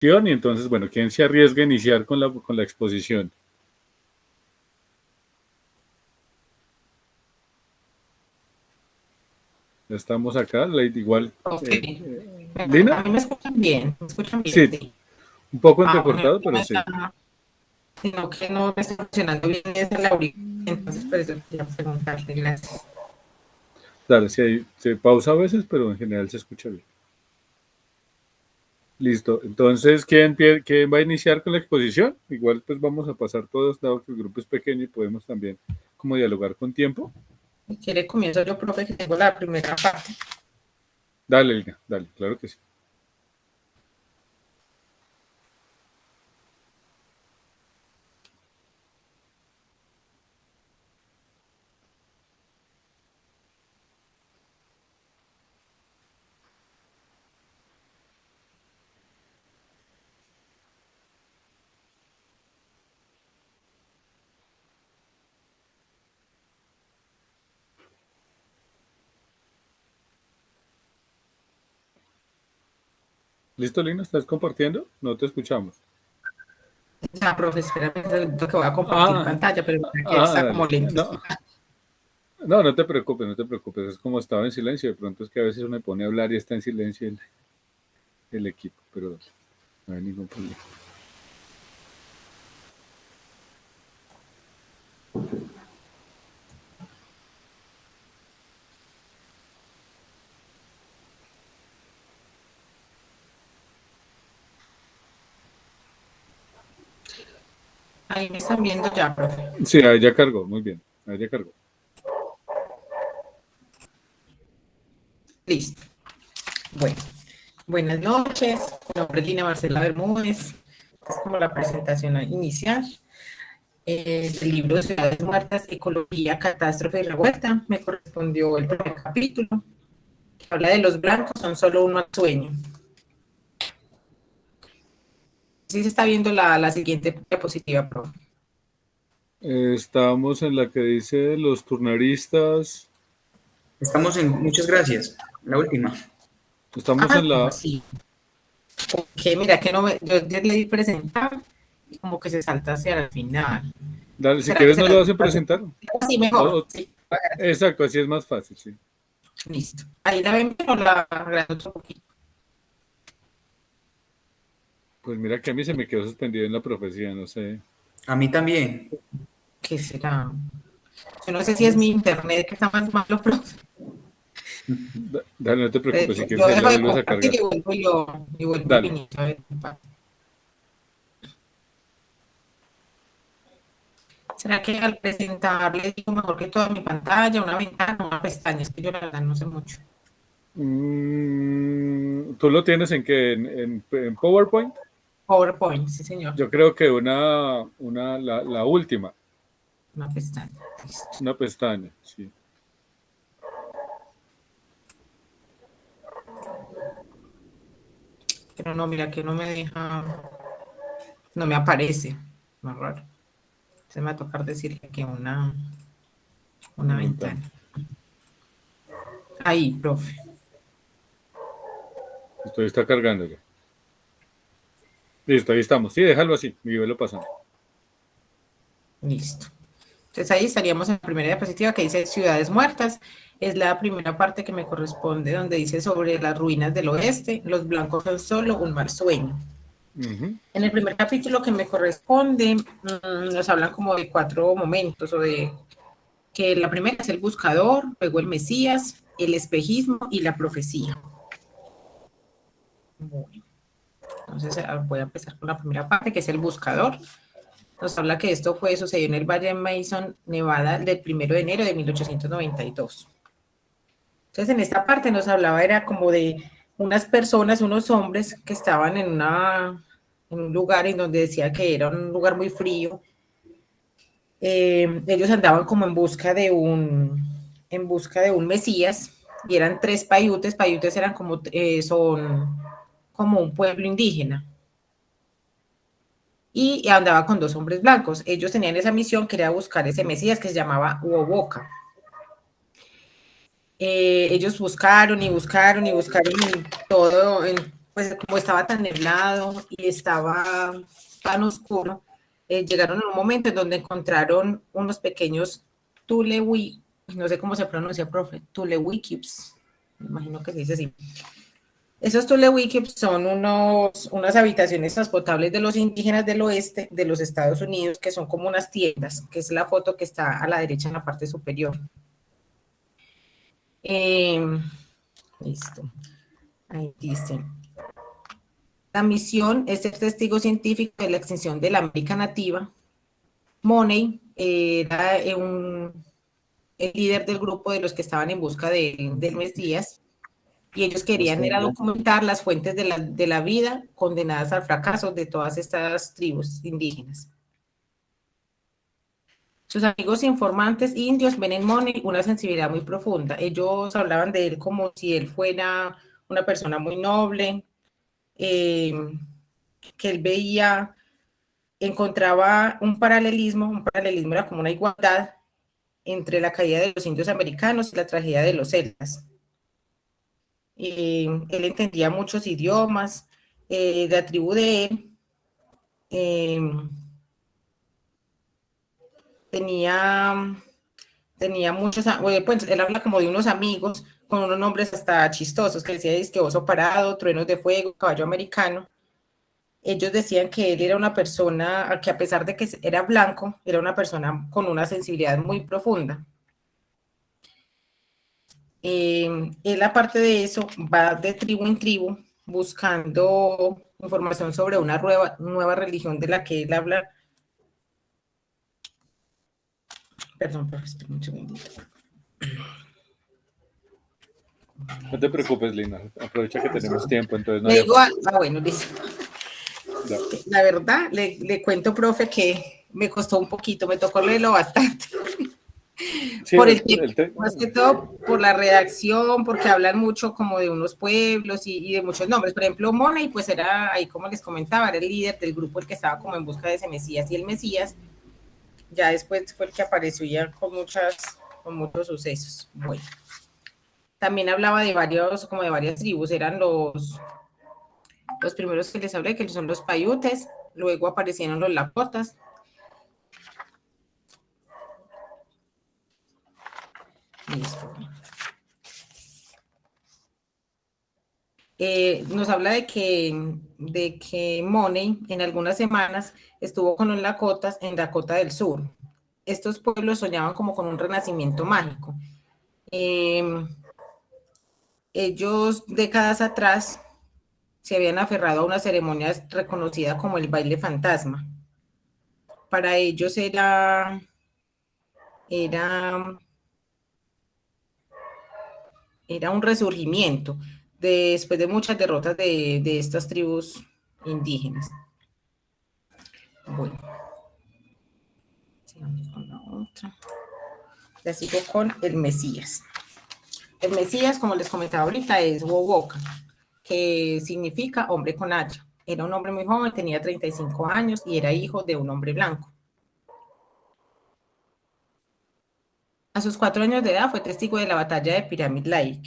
Y entonces, bueno, ¿quién se arriesga a iniciar con la exposición? Ya estamos acá, igual. Ok. ¿Lina? A mí me escuchan bien, Sí, sí. un poco Bueno, entrecortado, no pero me sí. está, sino que no me está funcionando bien ese el auricular, entonces por eso quería preguntarte, gracias. Dale, sí, se pausa a veces, pero en general se escucha bien. Listo. Entonces, ¿quién va a iniciar con la exposición? Igual, pues vamos a pasar todos, dado que el grupo es pequeño y podemos también como dialogar con tiempo. Si quiere comienzo yo, profe, que tengo la primera parte. Dale, Elga, dale, claro que sí. ¿Listo, Lina? ¿Estás compartiendo? No te escuchamos. Ya, profe, espérame, que voy a compartir Ah, pantalla, pero aquí está dale. como No, lentecita. no, no te preocupes, no te preocupes. Es como estaba en silencio. De pronto es que a veces uno me pone a hablar y está en silencio el equipo, pero no hay ningún problema. Ahí me están viendo ya, profe. Sí, ahí ya cargó, muy bien. Ahí ya cargó. Listo. Bueno, buenas noches. Mi nombre es Lina Marcela Bermúdez. Es como la presentación inicial. Del libro de Ciudades Muertas, Ecología, Catástrofe y Revuelta. Me correspondió el primer capítulo, que habla de los blancos, son solo uno al sueño. Sí se está viendo la siguiente diapositiva, profe. Estamos en la que dice los turnaristas. Estamos en, muchas gracias, la última. Estamos en Bueno, la. sí. Que mira, que no me, yo ya le di presentar y como que se salta hacia el final. Dale, si ¿Será que quieres se no las lo hacen presentar. así mejor? Sí. Exacto, así es más fácil, sí. Listo. Ahí la ven, pero la agrando otro poquito. Pues mira que a mí se me quedó suspendido en la profecía, no sé. A mí también. ¿Qué será? Yo no sé si es mi internet que está más malo, pero Dale, no te preocupes, si quieres yo ahí la dejo de vuelves a compartir cargar. y vuelvo al Dale. inicio. A ver, ¿será que al presentar le digo mejor que toda mi pantalla, una ventana, una pestaña? Es que yo la verdad no sé mucho. ¿Tú lo tienes en qué? ¿En PowerPoint? PowerPoint, sí señor. Yo creo que la última, Una pestaña. Listo. una pestaña, sí. Pero no, mira que no me deja, no me aparece. Más raro. Se me va a tocar decirle que una Una ventana. ventana. Ahí, profe. Esto está cargando ya. Listo, ahí estamos. Sí, déjalo así, y velo pasando. Listo. Entonces ahí estaríamos en la primera diapositiva que dice Ciudades Muertas. Es la primera parte que me corresponde, donde dice sobre las ruinas del oeste. Los blancos son solo un mal sueño. En el primer capítulo que me corresponde, nos hablan como de 4 momentos, o de que la primera es el buscador, luego el Mesías, el espejismo y la profecía. Bueno, entonces voy a empezar con la primera parte, que es el buscador. Nos habla que esto sucedió en el Valle de Mason, Nevada, del 1 de enero de 1892. Entonces, en esta parte nos hablaba, era como de unas personas, unos hombres que estaban en un lugar en donde decía que era un lugar muy frío. Ellos andaban como en busca de un Mesías, y eran 3 paiutes. Paiutes eran son como un pueblo indígena. Y andaba con 2 hombres blancos. Ellos tenían esa misión, que era buscar ese Mesías que se llamaba Uoboca. Ellos buscaron y buscaron y buscaron en pues como estaba tan nublado y estaba tan oscuro, llegaron a un momento en donde encontraron unos pequeños tulewi, no sé cómo se pronuncia, profe, tulewikips, me imagino que se dice así. Esos tulewikips son unas habitaciones transportables de los indígenas del oeste de los Estados Unidos, que son como unas tiendas, que es la foto que está a la derecha en la parte superior. Listo. Ahí dice. La misión es ser testigo científico de la extinción de la América nativa. Money era el líder del grupo de los que estaban en busca del Mesías, y ellos querían era documentar las fuentes de la vida condenadas al fracaso de todas estas tribus indígenas. Sus amigos informantes indios ven en Money una sensibilidad muy profunda. Ellos hablaban de él como si él fuera una persona muy noble, que él veía, encontraba un paralelismo era como una igualdad entre la caída de los indios americanos y la tragedia de los celtas. Él entendía muchos idiomas, la tribu de él tenía muchos, pues él habla como de unos amigos con unos nombres hasta chistosos, que decía que oso parado, truenos de fuego, caballo americano. Ellos decían que él era una persona que, a pesar de que era blanco, era una persona con una sensibilidad muy profunda. Él, aparte de eso, va de tribu en tribu buscando información sobre una nueva religión de la que él habla. Perdón, espera un segundito. No te preocupes, Lina. Aprovecha que tenemos tiempo, entonces no Le hay digo, bueno, dice. Ya. La verdad, le cuento, profe, que me costó un poquito, me tocó leerlo bastante. Sí, por el tiempo, más que todo por la redacción, porque hablan mucho como de unos pueblos y de muchos nombres. Por ejemplo, Money, pues era ahí, como les comentaba, era el líder del grupo, el que estaba como en busca de ese Mesías, y el Mesías ya después fue el que apareció ya con muchos sucesos. Bueno, también hablaba de varias tribus, eran los primeros que les hablé, que son los Paiutes, luego aparecieron los Lakotas. Listo. Nos habla de que Money en algunas semanas estuvo con los Lakotas en Dakota del Sur. Estos pueblos soñaban como con un renacimiento mágico. Ellos décadas atrás se habían aferrado a una ceremonia reconocida como el baile fantasma. Para ellos era un resurgimiento después de muchas derrotas de estas tribus indígenas. Bueno, sigamos con la otra. Ya sigo con el Mesías. El Mesías, como les comentaba ahorita, es Wowoka, que significa hombre con hacha. Era un hombre muy joven, tenía 35 años y era hijo de un hombre blanco. A sus 4 años de edad fue testigo de la batalla de Pyramid Lake.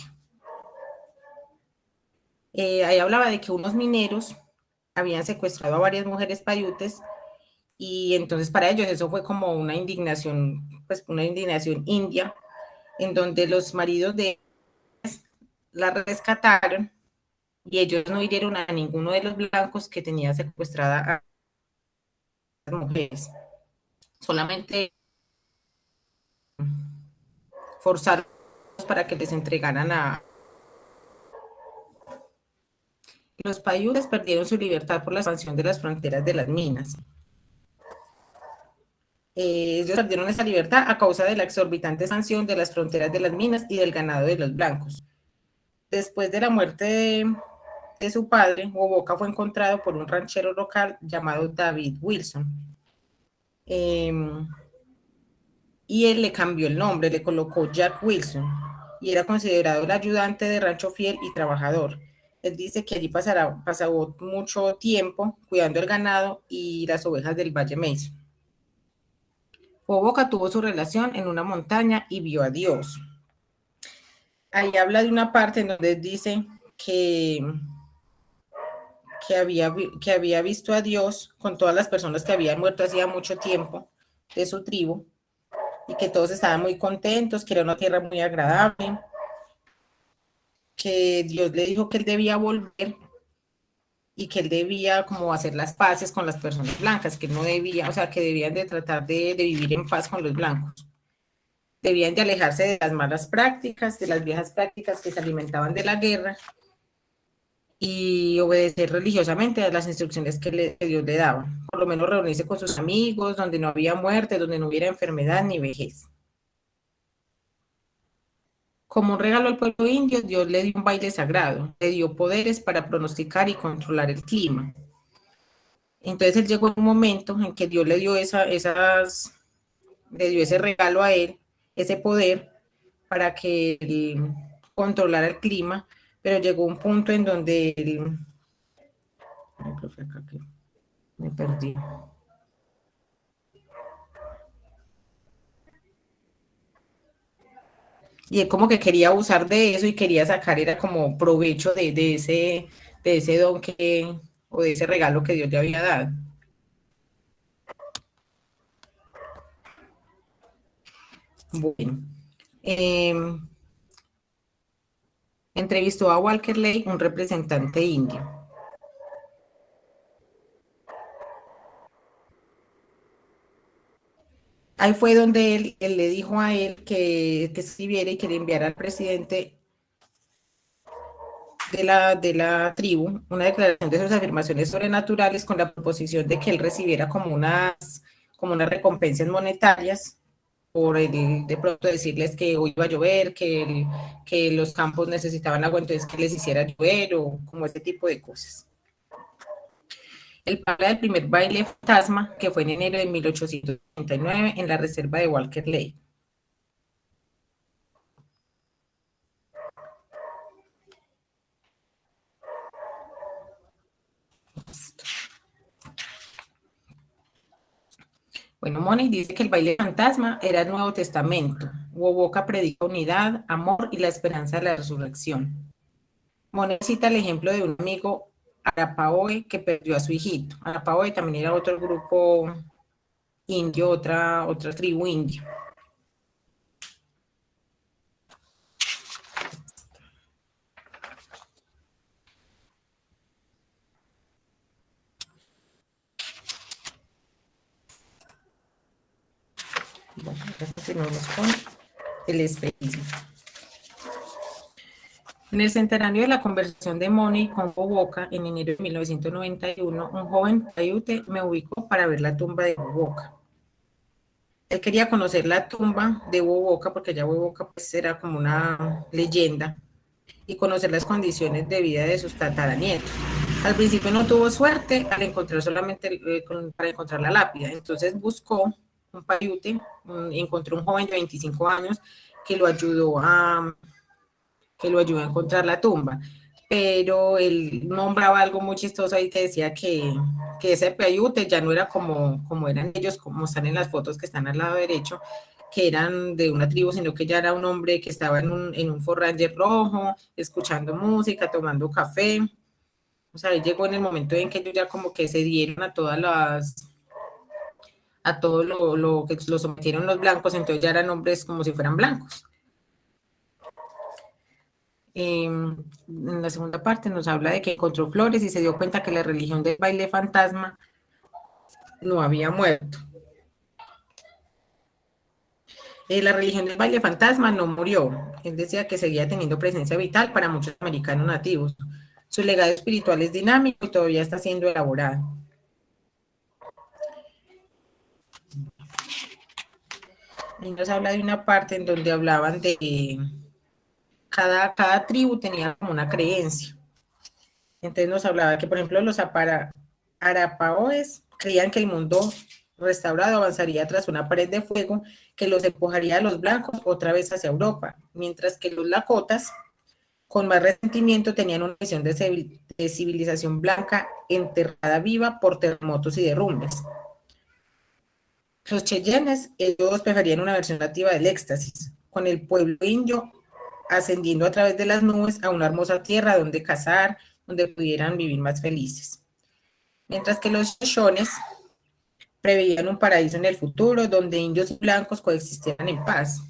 Ahí hablaba de que unos mineros habían secuestrado a varias mujeres paiutes, y entonces para ellos eso fue como una indignación, pues una indignación india, en donde los maridos de ellas la rescataron y ellos no hirieron a ninguno de los blancos que tenía secuestrada a las mujeres. Solamente forzaron para que les entregaran a... Los paiutes perdieron su libertad por la expansión de las fronteras de las minas. Ellos perdieron esa libertad a causa de la exorbitante expansión de las fronteras de las minas y del ganado de los blancos. Después de la muerte de su padre, Wowoka fue encontrado por un ranchero local llamado David Wilson. Y él le cambió el nombre, le colocó Jack Wilson, y era considerado el ayudante de rancho fiel y trabajador. Él dice que allí pasó mucho tiempo cuidando el ganado y las ovejas del Valle Mason. Wowoka tuvo su relación en una montaña y vio a Dios. Ahí habla de una parte en donde dice que que había visto a Dios con todas las personas que habían muerto hacía mucho tiempo de su tribu, y que todos estaban muy contentos, que era una tierra muy agradable, que Dios le dijo que él debía volver y que él debía como hacer las paces con las personas blancas, que no debía, o sea, que debían de tratar de vivir en paz con los blancos. Debían de alejarse de las malas prácticas, de las viejas prácticas que se alimentaban de la guerra, y obedecer religiosamente a las instrucciones que Dios le daba. Por lo menos reunirse con sus amigos, donde no había muerte, donde no hubiera enfermedad ni vejez. Como un regalo al pueblo indio, Dios le dio un baile sagrado, le dio poderes para pronosticar y controlar el clima. Entonces él llegó en un momento en que Dios le dio le dio ese regalo a él, ese poder para que él controlara el clima, pero llegó un punto en donde él, me perdí. Y él como que quería abusar de eso y quería sacar, era como provecho de ese don o de ese regalo que Dios le había dado. Bueno, entrevistó a Walker Lake, un representante indio. Ahí fue donde él le dijo a él que escribiera y que le enviara al presidente de la tribu una declaración de sus afirmaciones sobrenaturales, con la proposición de que él recibiera como unas recompensas monetarias por de pronto decirles que hoy iba a llover, que los campos necesitaban agua, entonces que les hiciera llover, o como ese tipo de cosas. Él habla del primer baile fantasma, que fue en enero de 1839 en la reserva de Walker Lake. Bueno, Money dice que el baile fantasma era el Nuevo Testamento. Wovoka predica unidad, amor y la esperanza de la resurrección. Money cita el ejemplo de un amigo Arapahoe que perdió a su hijito. Arapahoe también era otro grupo indio, otra tribu india. Bueno, ahora continuamos con el espejismo. En el centenario de la conversación de Money con Wovoka en enero de 1991, un joven Paiute me ubicó para ver la tumba de Wovoka. Él quería conocer la tumba de Wovoka porque ya Wovoka pues era como una leyenda, y conocer las condiciones de vida de sus tataranietos. Al principio no tuvo suerte al encontrar para encontrar la lápida, entonces buscó un Paiute, encontró un joven de 25 años que lo ayudó a encontrar la tumba, pero él nombraba algo muy chistoso ahí, que decía que ese Paiute ya no era como eran ellos, como están en las fotos que están al lado derecho, que eran de una tribu, sino que ya era un hombre que estaba en un Ford Ranger rojo, escuchando música, tomando café. O sea, llegó en el momento en que ellos ya como que se dieron a todo lo que lo sometieron los blancos, entonces ya eran hombres como si fueran blancos. En la segunda parte nos habla de que encontró flores y se dio cuenta que la religión del baile fantasma no había muerto. La religión del baile fantasma no murió. Él decía que seguía teniendo presencia vital para muchos americanos nativos. Su legado espiritual es dinámico y todavía está siendo elaborado. Y nos habla de una parte en donde hablaban de cada tribu tenía como una creencia. Entonces nos hablaba que, por ejemplo, los Arapahoes creían que el mundo restaurado avanzaría tras una pared de fuego que los empujaría a los blancos otra vez hacia Europa, mientras que los Lakotas, con más resentimiento, tenían una visión de civilización blanca enterrada viva por terremotos y derrumbes. Los Cheyennes, ellos preferían una versión nativa del éxtasis, con el pueblo indio ascendiendo a través de las nubes a una hermosa tierra donde cazar donde pudieran vivir más felices. Mientras que los Shoshones preveían un paraíso en el futuro donde indios y blancos coexistieran en paz,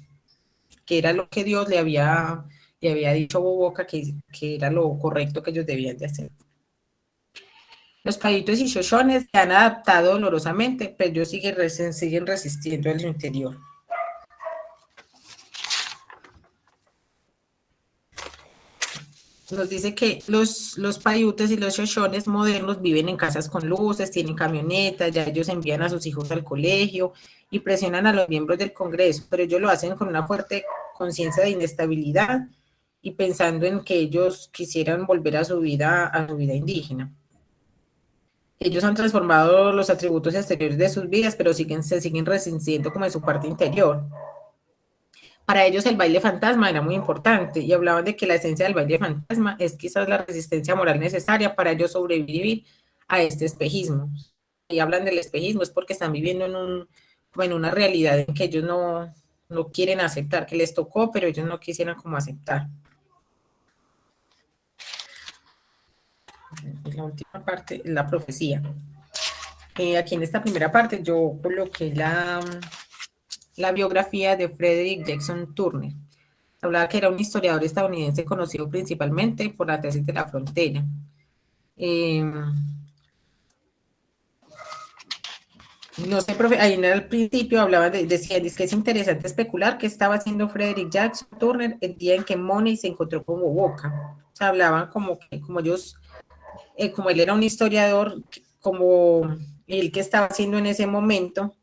que era lo que Dios le había dicho a Wowoka que era lo correcto que ellos debían de hacer. Los Paiutos y Shoshones se han adaptado dolorosamente, pero ellos siguen resistiendo en su interior. Nos dice que los Paiutes y los Shoshones modernos viven en casas con luces, tienen camionetas, ya ellos envían a sus hijos al colegio y presionan a los miembros del Congreso, pero ellos lo hacen con una fuerte conciencia de inestabilidad y pensando en que ellos quisieran volver a su vida indígena. Ellos han transformado los atributos exteriores de sus vidas, pero se siguen resistiendo como en su parte interior. Para ellos el baile fantasma era muy importante y hablaban de que la esencia del baile fantasma es quizás la resistencia moral necesaria para ellos sobrevivir a este espejismo. Y hablan del espejismo es porque están viviendo en una realidad en que ellos no quieren aceptar, que les tocó, pero ellos no quisieran como aceptar. La última parte es la profecía. Aquí en esta primera parte yo coloqué la biografía de Frederick Jackson Turner. Hablaba que era un historiador estadounidense conocido principalmente por la tesis de la frontera. No sé, profe, ahí en el principio hablaban decían que es interesante especular qué estaba haciendo Frederick Jackson Turner el día en que Money se encontró con Wowoka. O sea, hablaban como ellos, como él era un historiador, como el que estaba haciendo en ese momento,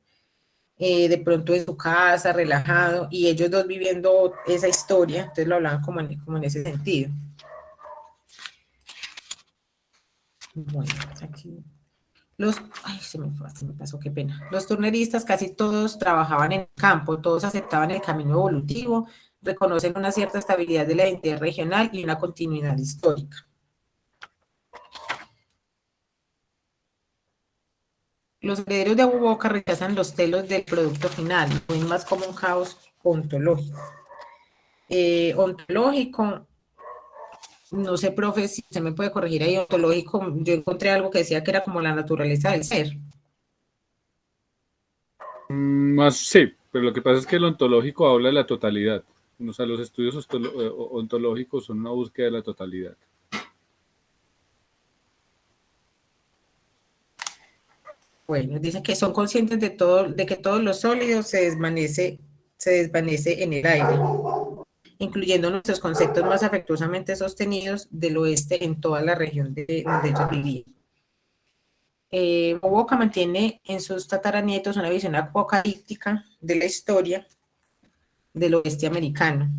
de pronto en su casa, relajado, y ellos dos viviendo esa historia, entonces lo hablaban como en ese sentido. Bueno, aquí se me pasó, qué pena. Los turneristas casi todos trabajaban en el campo, todos aceptaban el camino evolutivo, reconocen una cierta estabilidad de la identidad regional y una continuidad histórica. Los herederos de Wowoka rechazan los telos del producto final, ven más como un caos ontológico. Ontológico, no sé, profe, si usted me puede corregir ahí, ontológico, yo encontré algo que decía que era como la naturaleza del ser. Más sí, pero lo que pasa es que el ontológico habla de la totalidad. O sea, los estudios ontológicos son una búsqueda de la totalidad. Bueno, dicen que son conscientes de que todos los sólidos se desvanece en el aire, incluyendo nuestros conceptos más afectuosamente sostenidos del oeste en toda la región donde ellos vivían. Wowoka mantiene en sus tataranietos una visión apocalíptica de la historia del oeste americano.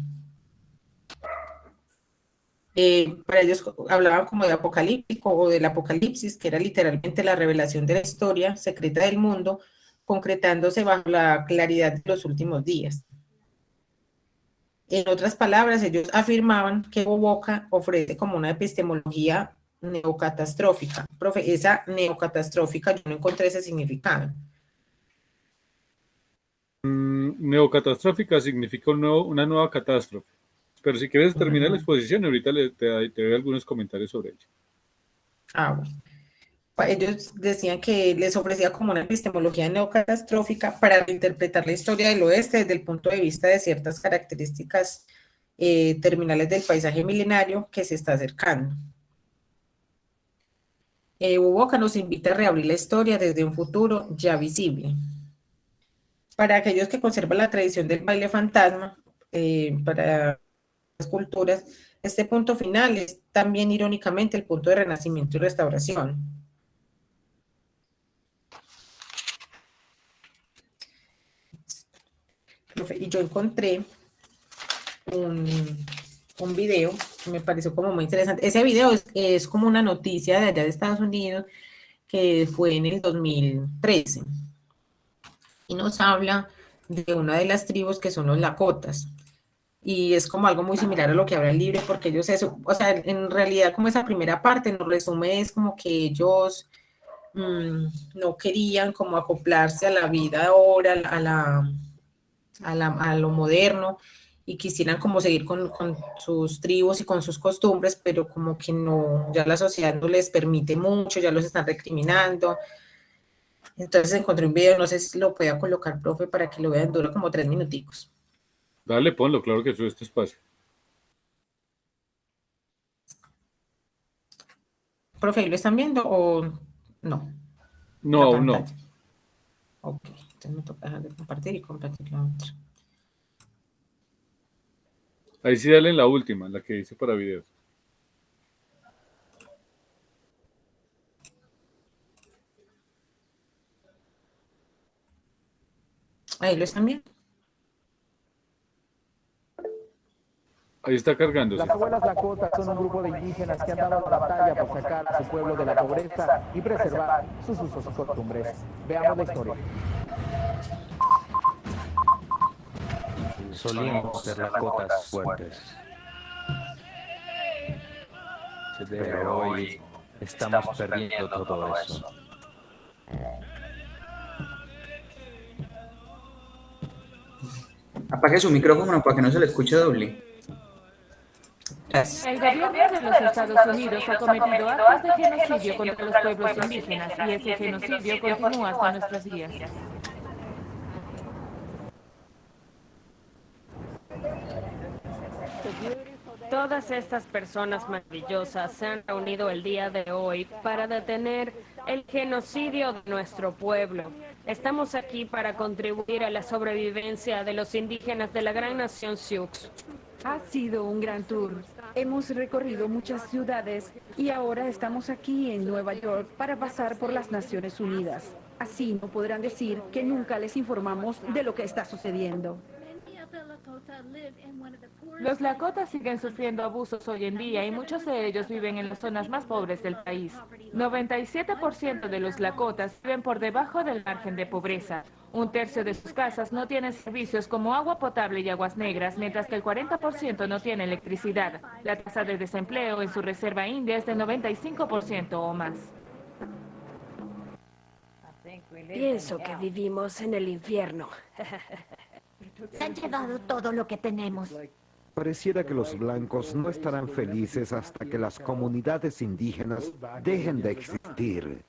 Para ellos hablaban como de apocalíptico o del apocalipsis, que era literalmente la revelación de la historia secreta del mundo, concretándose bajo la claridad de los últimos días. En otras palabras, ellos afirmaban que Wowoka ofrece como una epistemología neocatastrófica. Profe, esa neocatastrófica yo no encontré ese significado. Neocatastrófica significa una nueva catástrofe. Pero si quieres terminar la exposición, ahorita te doy algunos comentarios sobre ella. Bueno. Ellos decían que les ofrecía como una epistemología neocatastrófica para interpretar la historia del oeste desde el punto de vista de ciertas características terminales del paisaje milenario que se está acercando. Wowoka nos invita a reabrir la historia desde un futuro ya visible. Para aquellos que conservan la tradición del baile fantasma, para las culturas, este punto final es también irónicamente el punto de renacimiento y restauración. Y yo encontré un video que me pareció como muy interesante. Ese video es como una noticia de allá de Estados Unidos que fue en el 2013 y nos habla de una de las tribus que son los Lakotas y es como algo muy similar a lo que habla el libro porque ellos o sea, en realidad como esa primera parte nos resume es como que ellos no querían como acoplarse a la vida ahora, a lo moderno, y quisieran como seguir con sus tribus y con sus costumbres, pero como que no, ya la sociedad no les permite mucho, ya los están recriminando. Entonces encontré un video, no sé si lo pueda colocar, profe, para que lo vean, dura como 3 minuticos. Dale, ponlo, claro que sube este espacio. Profe, ¿ahí lo están viendo o no? No, La aún no. pantalla. Ok, entonces me toca dejar de compartir y compartir la otra. Ahí sí dale en la última, la que dice para videos. Ahí lo están viendo. Ahí está cargándose. Las abuelas Lakota son un grupo de indígenas que han dado la batalla por sacar a su pueblo de la pobreza y preservar sus usos y costumbres. Veamos la historia. Solíamos ser Lakotas fuertes, pero hoy estamos perdiendo todo eso. Apague su micrófono para que no se le escuche doble. Gracias. El gobierno de los Estados Unidos ha cometido actos de genocidio contra los pueblos indígenas y ese genocidio continúa hasta nuestros días. Todas estas personas maravillosas se han reunido el día de hoy para detener el genocidio de nuestro pueblo. Estamos aquí para contribuir a la sobrevivencia de los indígenas de la gran nación Sioux. Ha sido un gran tour. Hemos recorrido muchas ciudades y ahora estamos aquí en Nueva York para pasar por las Naciones Unidas. Así no podrán decir que nunca les informamos de lo que está sucediendo. Los Lakotas siguen sufriendo abusos hoy en día y muchos de ellos viven en las zonas más pobres del país. 97% de los Lakotas viven por debajo del margen de pobreza. Un tercio de sus casas no tienen servicios como agua potable y aguas negras, mientras que el 40% no tiene electricidad. La tasa de desempleo en su reserva india es de 95% o más. Pienso que vivimos en el infierno. Se han llevado todo lo que tenemos. Pareciera que los blancos no estarán felices hasta que las comunidades indígenas dejen de existir.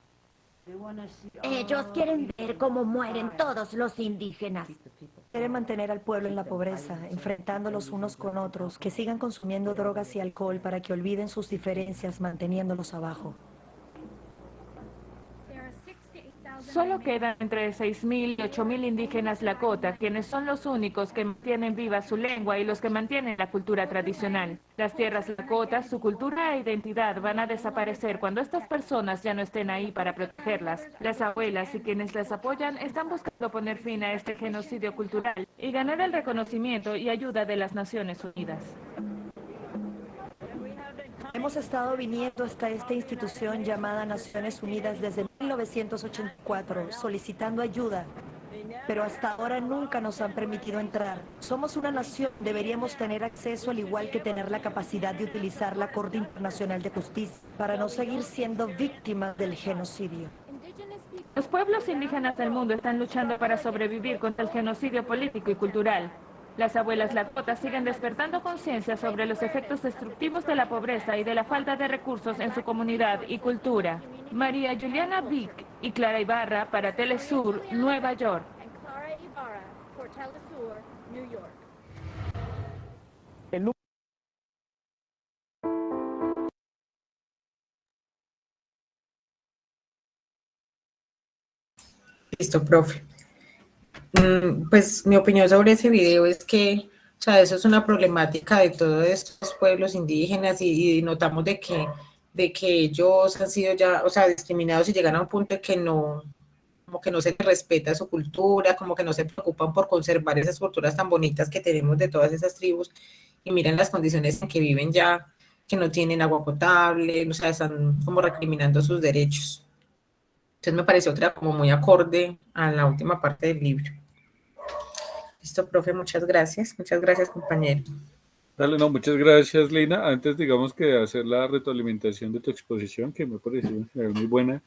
Ellos quieren ver cómo mueren todos los indígenas. Quieren mantener al pueblo en la pobreza, enfrentándolos unos con otros, que sigan consumiendo drogas y alcohol para que olviden sus diferencias, manteniéndolos abajo. Solo quedan entre 6.000 y 8.000 indígenas Lakota, quienes son los únicos que mantienen viva su lengua y los que mantienen la cultura tradicional. Las tierras Lakota, su cultura e identidad van a desaparecer cuando estas personas ya no estén ahí para protegerlas. Las abuelas y quienes las apoyan están buscando poner fin a este genocidio cultural y ganar el reconocimiento y ayuda de las Naciones Unidas. Hemos estado viniendo hasta esta institución llamada Naciones Unidas desde 1984, solicitando ayuda, pero hasta ahora nunca nos han permitido entrar. Somos una nación, deberíamos tener acceso al igual que tener la capacidad de utilizar la Corte Internacional de Justicia para no seguir siendo víctimas del genocidio. Los pueblos indígenas del mundo están luchando para sobrevivir contra el genocidio político y cultural. Las abuelas Lakota siguen despertando conciencia sobre los efectos destructivos de la pobreza y de la falta de recursos en su comunidad y cultura. María Juliana Vick y Clara Ibarra para Telesur, Nueva York. Listo, profe. Pues mi opinión sobre ese video es que, o sea, eso es una problemática de todos estos pueblos indígenas y notamos de que ellos han sido ya, o sea, discriminados y llegan a un punto de que no, como que no se les respeta su cultura, como que no se preocupan por conservar esas culturas tan bonitas que tenemos de todas esas tribus y miran las condiciones en que viven ya, que no tienen agua potable, o sea, están como recriminando sus derechos. Entonces me pareció otra como muy acorde a la última parte del libro. Listo, profe, muchas gracias, compañero. Dale, no, muchas gracias, Lina. Antes, digamos que de hacer la retroalimentación de tu exposición, que me pareció en general muy buena,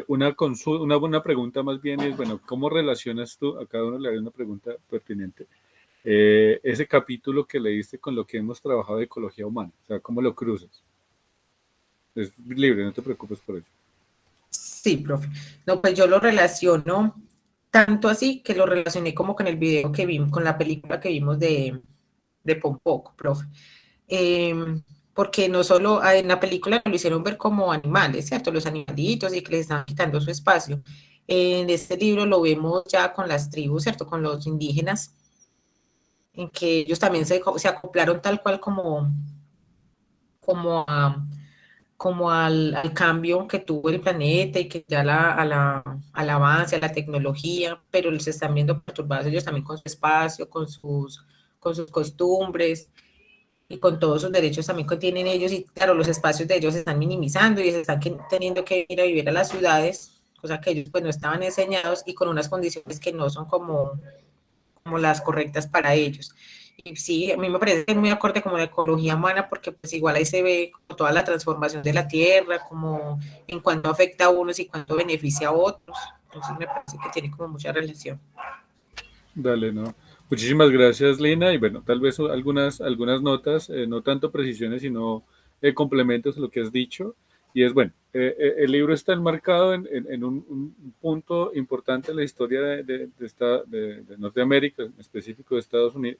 una buena pregunta más bien es, bueno, ¿cómo relacionas tú, a cada uno le haré una pregunta pertinente, ese capítulo que leíste con lo que hemos trabajado de ecología humana, o sea, ¿cómo lo cruzas? Es libre, no te preocupes por eso. Sí, profe. No, pues yo lo relaciono tanto así que lo relacioné como con el video que vimos, con la película que vimos de Pompoco, profe. Porque no solo en la película lo hicieron ver como animales, ¿cierto? Los animalitos y que les están quitando su espacio. En este libro lo vemos ya con las tribus, ¿cierto? Con los indígenas, en que ellos también se acoplaron tal cual como a como al cambio que tuvo el planeta y que ya al avance, a la tecnología, pero se están viendo perturbados ellos también con su espacio, con sus costumbres y con todos sus derechos también que tienen ellos. Y claro, los espacios de ellos se están minimizando y se están teniendo que ir a vivir a las ciudades, cosa que ellos pues no estaban enseñados y con unas condiciones que no son como las correctas para ellos. Y sí, a mí me parece que es muy acorde como la ecología humana, porque pues igual ahí se ve como toda la transformación de la tierra, como en cuanto afecta a unos y cuánto beneficia a otros. Entonces me parece que tiene como mucha relación. Dale, no. Muchísimas gracias, Lina. Y bueno, tal vez algunas notas, no tanto precisiones, sino complementos a lo que has dicho. Y es bueno, el libro está enmarcado en un punto importante en la historia de Norteamérica, en específico de Estados Unidos.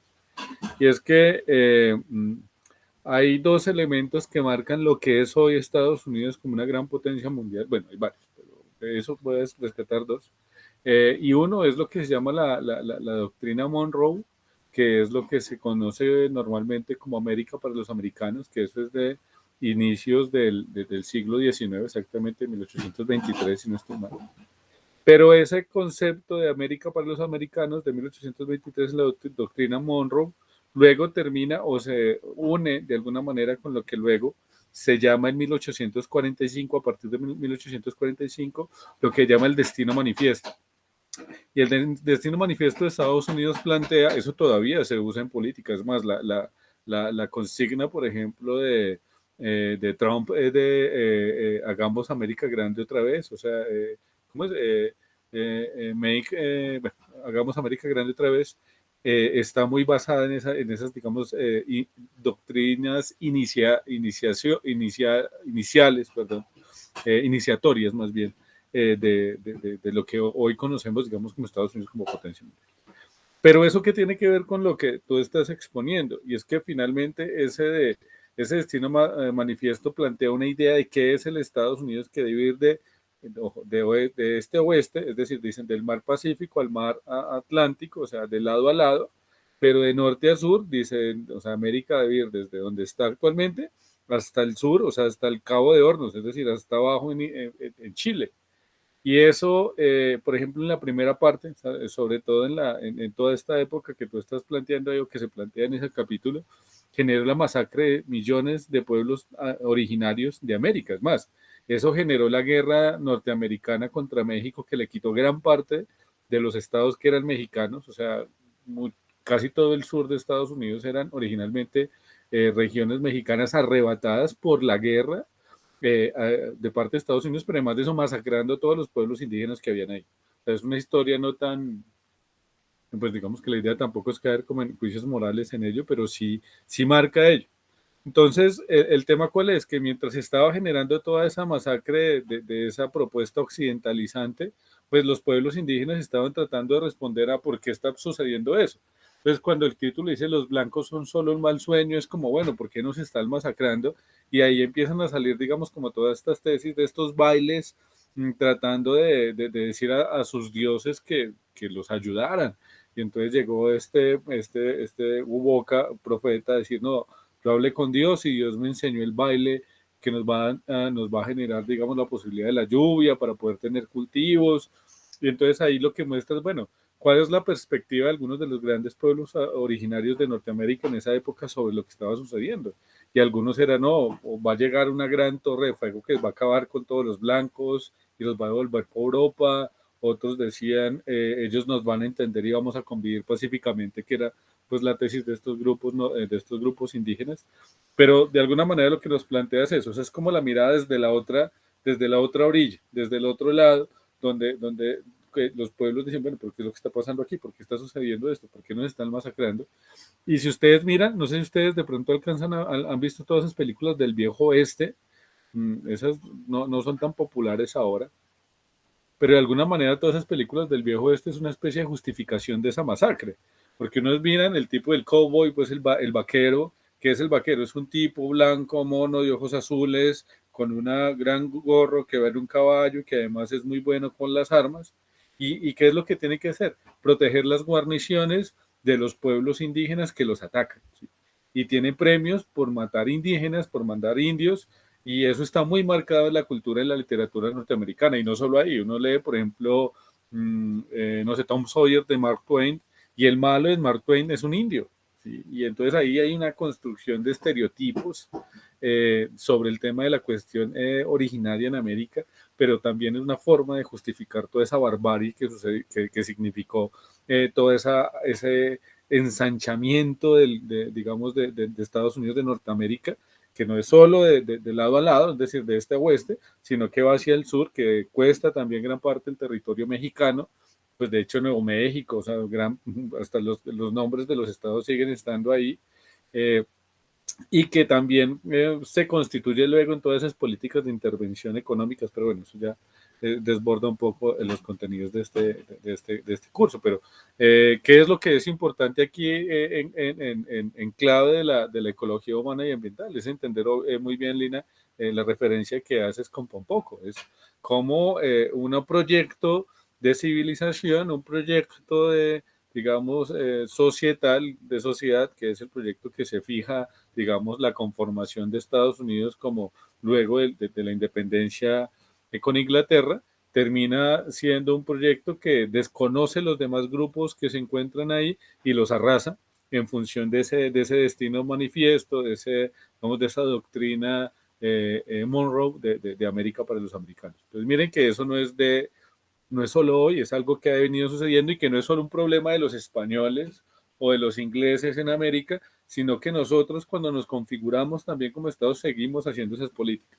Y es que hay dos elementos que marcan lo que es hoy Estados Unidos como una gran potencia mundial. Bueno, hay varios, pero de eso puedes rescatar dos. Y uno es lo que se llama la doctrina Monroe, que es lo que se conoce normalmente como América para los americanos, que eso es de inicios del siglo XIX, exactamente 1823, si no estoy mal. Pero ese concepto de América para los americanos de 1823, la doctrina Monroe, luego termina o se une de alguna manera con lo que luego se llama en 1845, a partir de 1845, lo que llama el Destino Manifiesto. Y el Destino Manifiesto de Estados Unidos plantea, eso todavía se usa en política, es más, la consigna, por ejemplo, de Trump es de hagamos América grande otra vez, o sea, ¿cómo es? Bueno, hagamos América grande otra vez, está muy basada en esas digamos, doctrinas iniciales, perdón, iniciatorias más bien, de lo que hoy conocemos, digamos, como Estados Unidos como potencia mundial. Pero eso que tiene que ver con lo que tú estás exponiendo, y es que finalmente ese destino manifiesto plantea una idea de qué es el Estados Unidos que debe ir de este a oeste, es decir, dicen del mar Pacífico al mar Atlántico, o sea, de lado a lado, pero de norte a sur, dicen, o sea, América debe ir desde donde está actualmente hasta el sur, o sea, hasta el Cabo de Hornos, es decir, hasta abajo en Chile. Y eso, por ejemplo, en la primera parte, sobre todo en toda esta época que tú estás planteando ahí, o que se plantea en ese capítulo, generó la masacre de millones de pueblos originarios de América. Es más, eso generó la guerra norteamericana contra México, que le quitó gran parte de los estados que eran mexicanos, o sea, casi todo el sur de Estados Unidos eran originalmente regiones mexicanas arrebatadas por la guerra de parte de Estados Unidos, pero además de eso masacrando a todos los pueblos indígenas que habían ahí. O sea, es una historia no tan, pues digamos que la idea tampoco es caer como en juicios morales en ello, pero sí marca ello. Entonces, el tema cuál es, que mientras se estaba generando toda esa masacre de esa propuesta occidentalizante, pues los pueblos indígenas estaban tratando de responder a por qué está sucediendo eso. Entonces, cuando el título dice los blancos son solo un mal sueño, es como, bueno, ¿por qué nos están masacrando? Y ahí empiezan a salir, digamos, como todas estas tesis de estos bailes, tratando de decir a sus dioses que los ayudaran. Y entonces llegó este Uboca, profeta, a decir, no, yo hablé con Dios y Dios me enseñó el baile que nos va a generar, digamos, la posibilidad de la lluvia para poder tener cultivos. Y entonces ahí lo que muestra es, bueno, cuál es la perspectiva de algunos de los grandes pueblos originarios de Norteamérica en esa época sobre lo que estaba sucediendo. Y algunos eran, no, va a llegar una gran torre de fuego que va a acabar con todos los blancos y los va a devolver por Europa. Otros decían, ellos nos van a entender y vamos a convivir pacíficamente, que era pues la tesis de estos grupos, de estos grupos indígenas. Pero de alguna manera lo que nos plantea es eso, o sea, es como la mirada desde la otra orilla, desde el otro lado, donde que los pueblos dicen, bueno, ¿pero qué es lo que está pasando aquí? ¿Por qué está sucediendo esto? ¿Por qué nos están masacrando? Y si ustedes miran, no sé si ustedes de pronto han visto todas esas películas del viejo oeste, esas no son tan populares ahora, pero de alguna manera todas esas películas del viejo oeste es una especie de justificación de esa masacre, porque uno miran el tipo del cowboy, pues el vaquero, ¿qué es el vaquero? Es un tipo blanco, mono, de ojos azules, con una gran gorro que va en un caballo y que además es muy bueno con las armas. ¿Y qué es lo que tiene que hacer? Proteger las guarniciones de los pueblos indígenas que los atacan, ¿sí? Y tiene premios por matar indígenas, por mandar indios, y eso está muy marcado en la cultura y la literatura norteamericana, y no solo ahí, uno lee, por ejemplo, no sé, Tom Sawyer de Mark Twain, y el malo de Mark Twain es un indio, ¿sí? Y entonces ahí hay una construcción de estereotipos sobre el tema de la cuestión originaria en América, pero también es una forma de justificar toda esa barbarie que significó todo ese ensanchamiento digamos, de Estados Unidos de Norteamérica, que no es solo de lado a lado, es decir, de este a oeste, sino que va hacia el sur, que cuesta también gran parte del territorio mexicano, pues de hecho Nuevo México, o sea, hasta los nombres de los estados siguen estando ahí, y que también se constituye luego en todas esas políticas de intervención económicas, pero bueno, eso ya desborda un poco los contenidos de este curso, pero ¿qué es lo que es importante aquí en clave de la ecología humana y ambiental? Es entender muy bien, Lina, la referencia que haces con Pompoco, es como un proyecto de civilización, un proyecto digamos, societal, de sociedad, que es el proyecto que se fija, digamos, la conformación de Estados Unidos como luego de la independencia con Inglaterra, termina siendo un proyecto que desconoce los demás grupos que se encuentran ahí y los arrasa en función de ese destino manifiesto, digamos, de esa doctrina Monroe de América para los americanos. Entonces miren que eso no es solo hoy, es algo que ha venido sucediendo y que no es solo un problema de los españoles o de los ingleses en América, sino que nosotros cuando nos configuramos también como Estados seguimos haciendo esas políticas.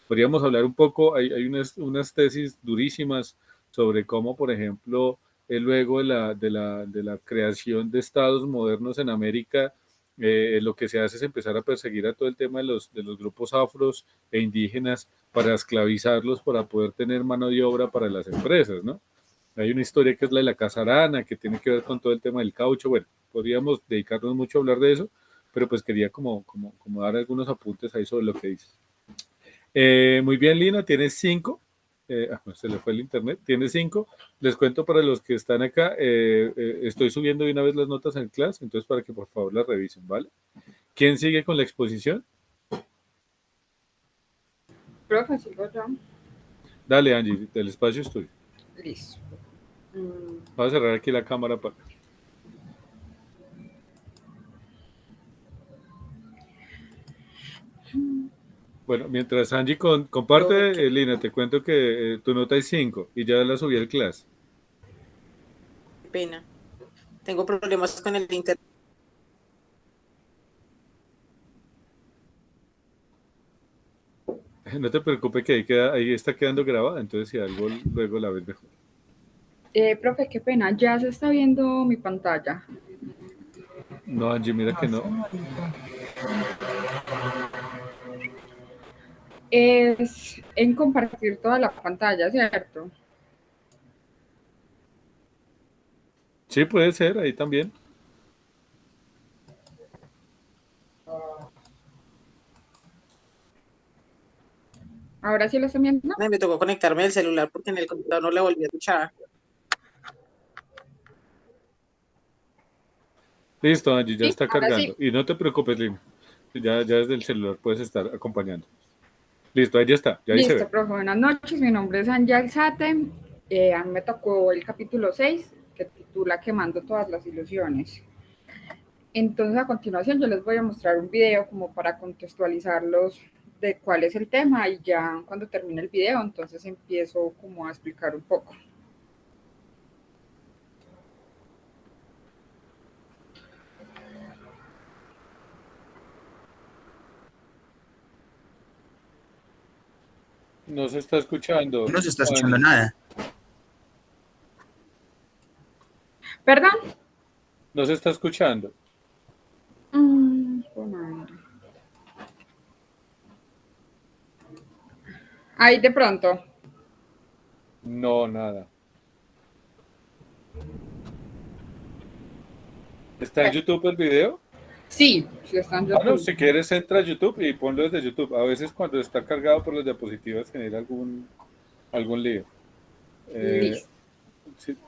Podríamos hablar un poco, hay unas tesis durísimas sobre cómo, por ejemplo, luego de la creación de estados modernos en América, lo que se hace es empezar a perseguir a todo el tema de los grupos afros e indígenas para esclavizarlos, para poder tener mano de obra para las empresas, ¿no? Hay una historia que es la de la Casa Arana, que tiene que ver con todo el tema del caucho. Bueno, podríamos dedicarnos mucho a hablar de eso, pero pues quería como dar algunos apuntes ahí sobre lo que dices. Muy bien, Lina, tienes 5. Se le fue el internet. Tienes 5. Les cuento para los que están acá. Estoy subiendo de una vez las notas en clase, entonces para que por favor las revisen, ¿vale? ¿Quién sigue con la exposición? Profe, sigo yo. Dale, Angie, el espacio es tuyo. Listo. Voy a cerrar aquí la cámara para... Bueno, mientras Angie comparte, Lina, te cuento que tu nota es 5 y ya la subí al clase. Qué pena. Tengo problemas con el internet. No te preocupes que ahí está quedando grabada, entonces si algo luego la ves mejor. Profe, qué pena, ya se está viendo mi pantalla. No, Angie, mira que no. Es en compartir toda la pantalla, ¿cierto? Sí, puede ser, ahí también. ¿Ahora sí lo están viendo? Me tocó conectarme el celular porque en el computador no le volví a escuchar. Listo, Angie, ya Sí, está ahora cargando. sí. Y no te preocupes, Lina. Ya desde el celular puedes estar acompañando. Listo, ahí ya está. Ya ahí se ve. Listo, profe, buenas noches. Mi nombre es Angie Alzate. A mí me tocó el capítulo 6, que titula Quemando todas las ilusiones. Entonces, a continuación, yo les voy a mostrar un video como para contextualizarlos de cuál es el tema y ya cuando termine el video, entonces empiezo como a explicar un poco. No se está escuchando. No se está escuchando nada. ¿Perdón? No se está escuchando. Bueno. Ahí de pronto. No, nada. ¿Está en YouTube el video? Sí, está en YouTube. Bueno, si quieres entra a YouTube y ponlo desde YouTube. A veces cuando está cargado por las diapositivas genera algún lío. Sí.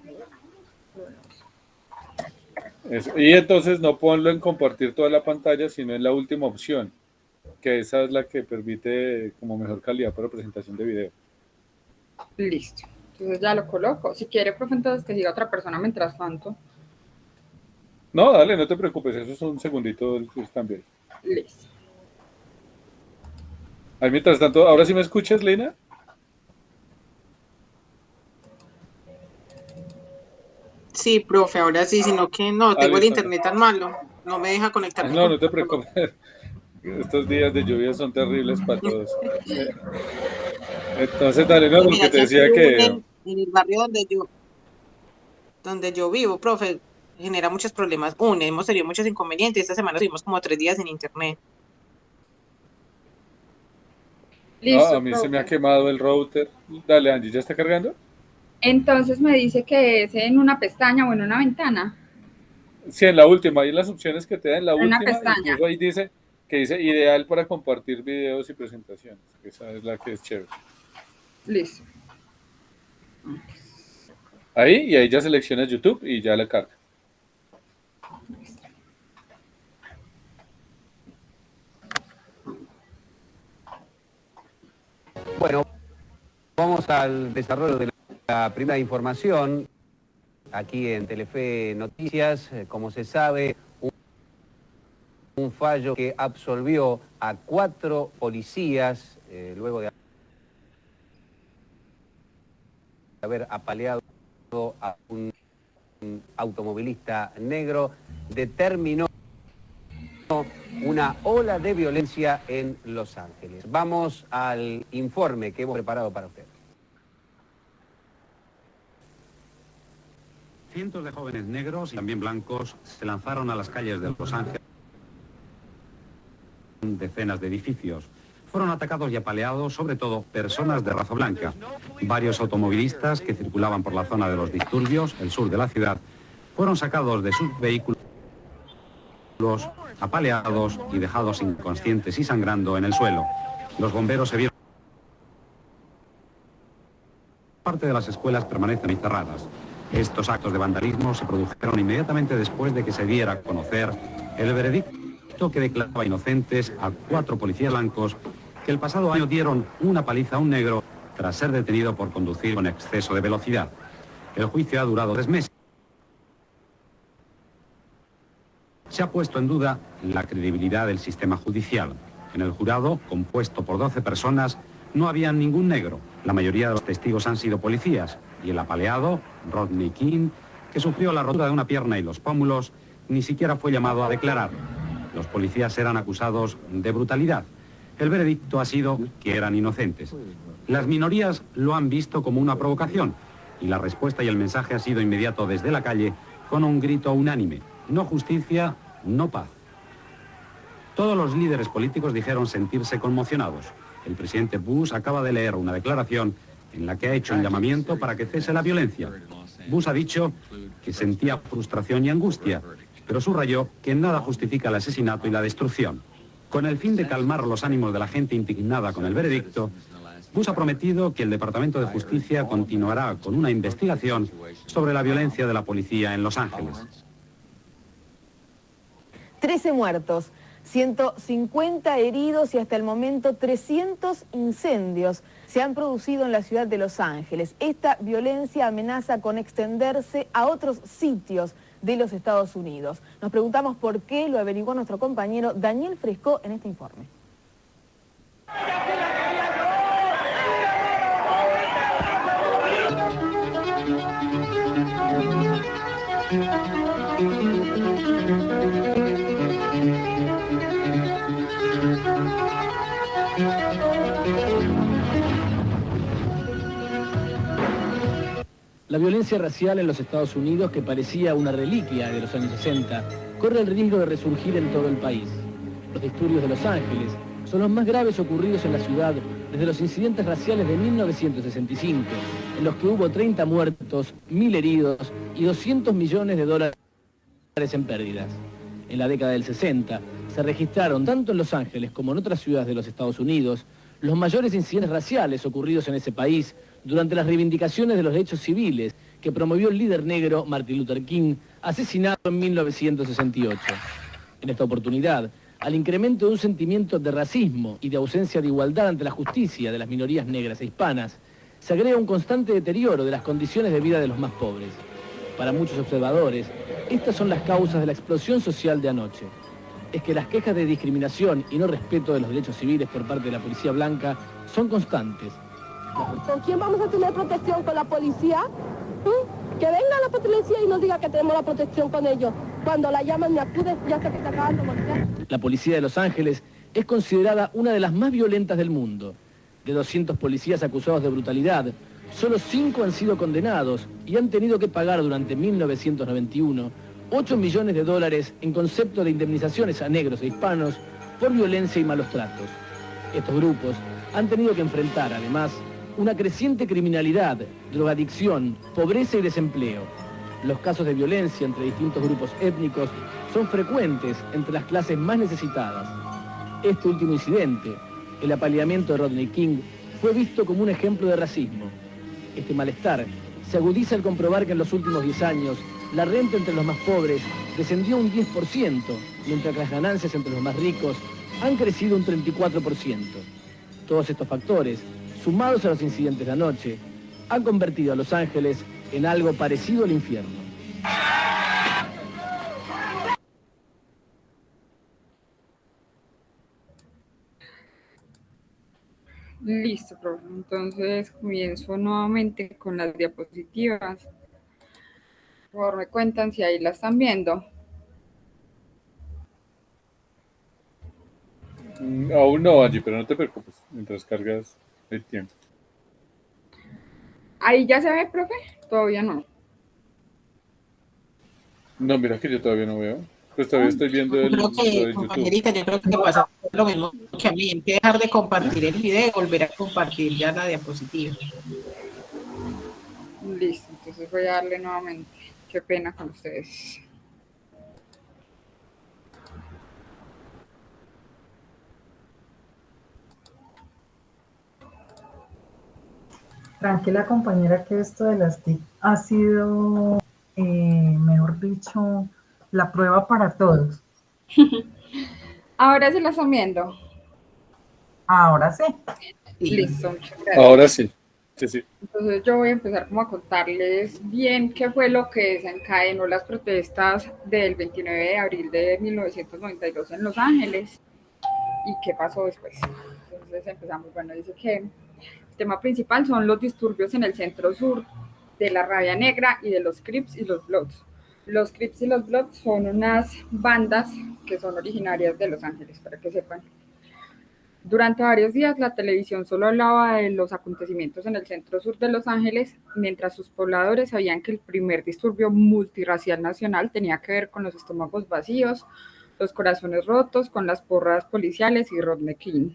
Eso. Y entonces no ponlo en compartir toda la pantalla, sino en la última opción, que esa es la que permite como mejor calidad para presentación de video. Listo. Entonces ya lo coloco. Si quiere, profe, entonces que siga otra persona mientras tanto. No, dale, no te preocupes, eso es un segundito del cambio. Listo. Ahí mientras tanto, ¿ahora sí me escuchas, Lina? Sí, profe, ahora sí, sino que no, tengo el listo. internet tan malo, no me deja conectarme. No, no te preocupes. Estos días de lluvia son terribles para todos. Entonces, dale, no, porque te decía que... En el barrio donde yo vivo, profe, genera muchos problemas. Hemos tenido muchos inconvenientes. Esta semana tuvimos como 3 días sin internet. Listo, a mí profe. se me ha quemado el router. Dale, Angie, ¿ya está cargando? Entonces me dice que es en una pestaña o en una ventana. Sí, en la última, ahí las opciones que te da en la Una última, pestaña. incluso ahí dice que dice ideal para compartir videos y presentaciones. Esa es la que es chévere. Listo. Ahí, y ahí ya seleccionas YouTube y ya la carga. Bueno, vamos al desarrollo de la primera información. Aquí en Telefe Noticias, como se sabe, un fallo que absolvió a 4 policías luego de haber apaleado a un automovilista negro, determinó una ola de violencia en Los Ángeles. Vamos al informe que hemos preparado para usted. Cientos de jóvenes negros y también blancos se lanzaron a las calles de Los Ángeles. Decenas de edificios. Fueron atacados y apaleados, sobre todo, personas de raza blanca. Varios automovilistas que circulaban por la zona de los disturbios, el sur de la ciudad, fueron sacados de sus vehículos, apaleados y dejados inconscientes y sangrando en el suelo. Los bomberos se vieron. Parte de las escuelas permanecen cerradas. Estos actos de vandalismo se produjeron inmediatamente después de que se diera a conocer el veredicto que declaraba inocentes a 4 policías blancos que el pasado año dieron una paliza a un negro tras ser detenido por conducir con exceso de velocidad. El juicio ha durado 3 meses. Se ha puesto en duda la credibilidad del sistema judicial. En el jurado, compuesto por 12 personas, no había ningún negro. La mayoría de los testigos han sido policías. Y el apaleado, Rodney King, que sufrió la rotura de una pierna y los pómulos, ni siquiera fue llamado a declarar. Los policías eran acusados de brutalidad. El veredicto ha sido que eran inocentes. Las minorías lo han visto como una provocación y la respuesta y el mensaje ha sido inmediato desde la calle con un grito unánime: no justicia, no paz. Todos los líderes políticos dijeron sentirse conmocionados. El presidente Bush acaba de leer una declaración en la que ha hecho un llamamiento para que cese la violencia. Bush ha dicho que sentía frustración y angustia, pero subrayó que nada justifica el asesinato y la destrucción. Con el fin de calmar los ánimos de la gente indignada con el veredicto, Bush ha prometido que el Departamento de Justicia continuará con una investigación sobre la violencia de la policía en Los Ángeles. 13 muertos, 150 heridos y hasta el momento 300 incendios se han producido en la ciudad de Los Ángeles. Esta violencia amenaza con extenderse a otros sitios de los Estados Unidos. Nos preguntamos por qué, lo averiguó nuestro compañero Daniel Fresco en este informe. La violencia racial en los Estados Unidos, que parecía una reliquia de los años 60, corre el riesgo de resurgir en todo el país. Los disturbios de Los Ángeles son los más graves ocurridos en la ciudad desde los incidentes raciales de 1965, en los que hubo 30 muertos, 1000 heridos y 200 millones de dólares en pérdidas. En la década del 60 se registraron, tanto en Los Ángeles como en otras ciudades de los Estados Unidos, los mayores incidentes raciales ocurridos en ese país durante las reivindicaciones de los derechos civiles que promovió el líder negro Martin Luther King, asesinado en 1968. En esta oportunidad, al incremento de un sentimiento de racismo y de ausencia de igualdad ante la justicia de las minorías negras e hispanas, se agrega un constante deterioro de las condiciones de vida de los más pobres. Para muchos observadores, estas son las causas de la explosión social de anoche. Es que las quejas de discriminación y no respeto de los derechos civiles por parte de la policía blanca son constantes. ¿Con quién vamos a tener protección? ¿Con la policía? Que venga la policía y nos diga que tenemos la protección con ellos. Cuando la llaman me acude, ya sé que te acaban de voltear. La policía de Los Ángeles es considerada una de las más violentas del mundo. De 200 policías acusados de brutalidad, solo 5 han sido condenados y han tenido que pagar durante 1991 $8 millones en concepto de indemnizaciones a negros e hispanos por violencia y malos tratos. Estos grupos han tenido que enfrentar, además, una creciente criminalidad, drogadicción, pobreza y desempleo. Los casos de violencia entre distintos grupos étnicos son frecuentes entre las clases más necesitadas. Este último incidente, el apaleamiento de Rodney King, fue visto como un ejemplo de racismo. Este malestar se agudiza al comprobar que en los últimos 10 años la renta entre los más pobres descendió un 10%, mientras que las ganancias entre los más ricos han crecido un 34%. Todos estos factores, sumados a los incidentes de anoche, han convertido a Los Ángeles en algo parecido al infierno. Listo, profe. Entonces comienzo nuevamente con las diapositivas. Por favor, me cuentan si ahí la están viendo. Aún no, Angie, pero no te preocupes, mientras cargas el tiempo. ¿Ahí ya se ve, profe? Todavía no. No, mira que yo todavía no veo. Pues todavía estoy viendo el Creo que, de YouTube. compañerita, yo creo que pasa lo mismo que a mí. Hay que dejar de compartir el video y volver a compartir ya la diapositiva. Listo, entonces voy a darle nuevamente. Qué pena con ustedes. Tranquila, compañera, que esto de las TIC ha sido, mejor dicho, la prueba para todos. Ahora sí la están viendo. Ahora sí. Listo, muchas gracias. Ahora sí. Sí, sí. Entonces yo voy a empezar como a contarles bien qué fue lo que desencadenó las protestas del 29 de abril de 1992 en Los Ángeles y qué pasó después. Entonces empezamos, bueno, dice que el tema principal son los disturbios en el centro sur de la Rabia Negra y de los Crips y los Bloods. Los Crips y los Bloods son unas bandas que son originarias de Los Ángeles, para que sepan. Durante varios días la televisión solo hablaba de los acontecimientos en el centro sur de Los Ángeles, mientras sus pobladores sabían que el primer disturbio multirracial nacional tenía que ver con los estómagos vacíos, los corazones rotos, con las porras policiales y Rodney King,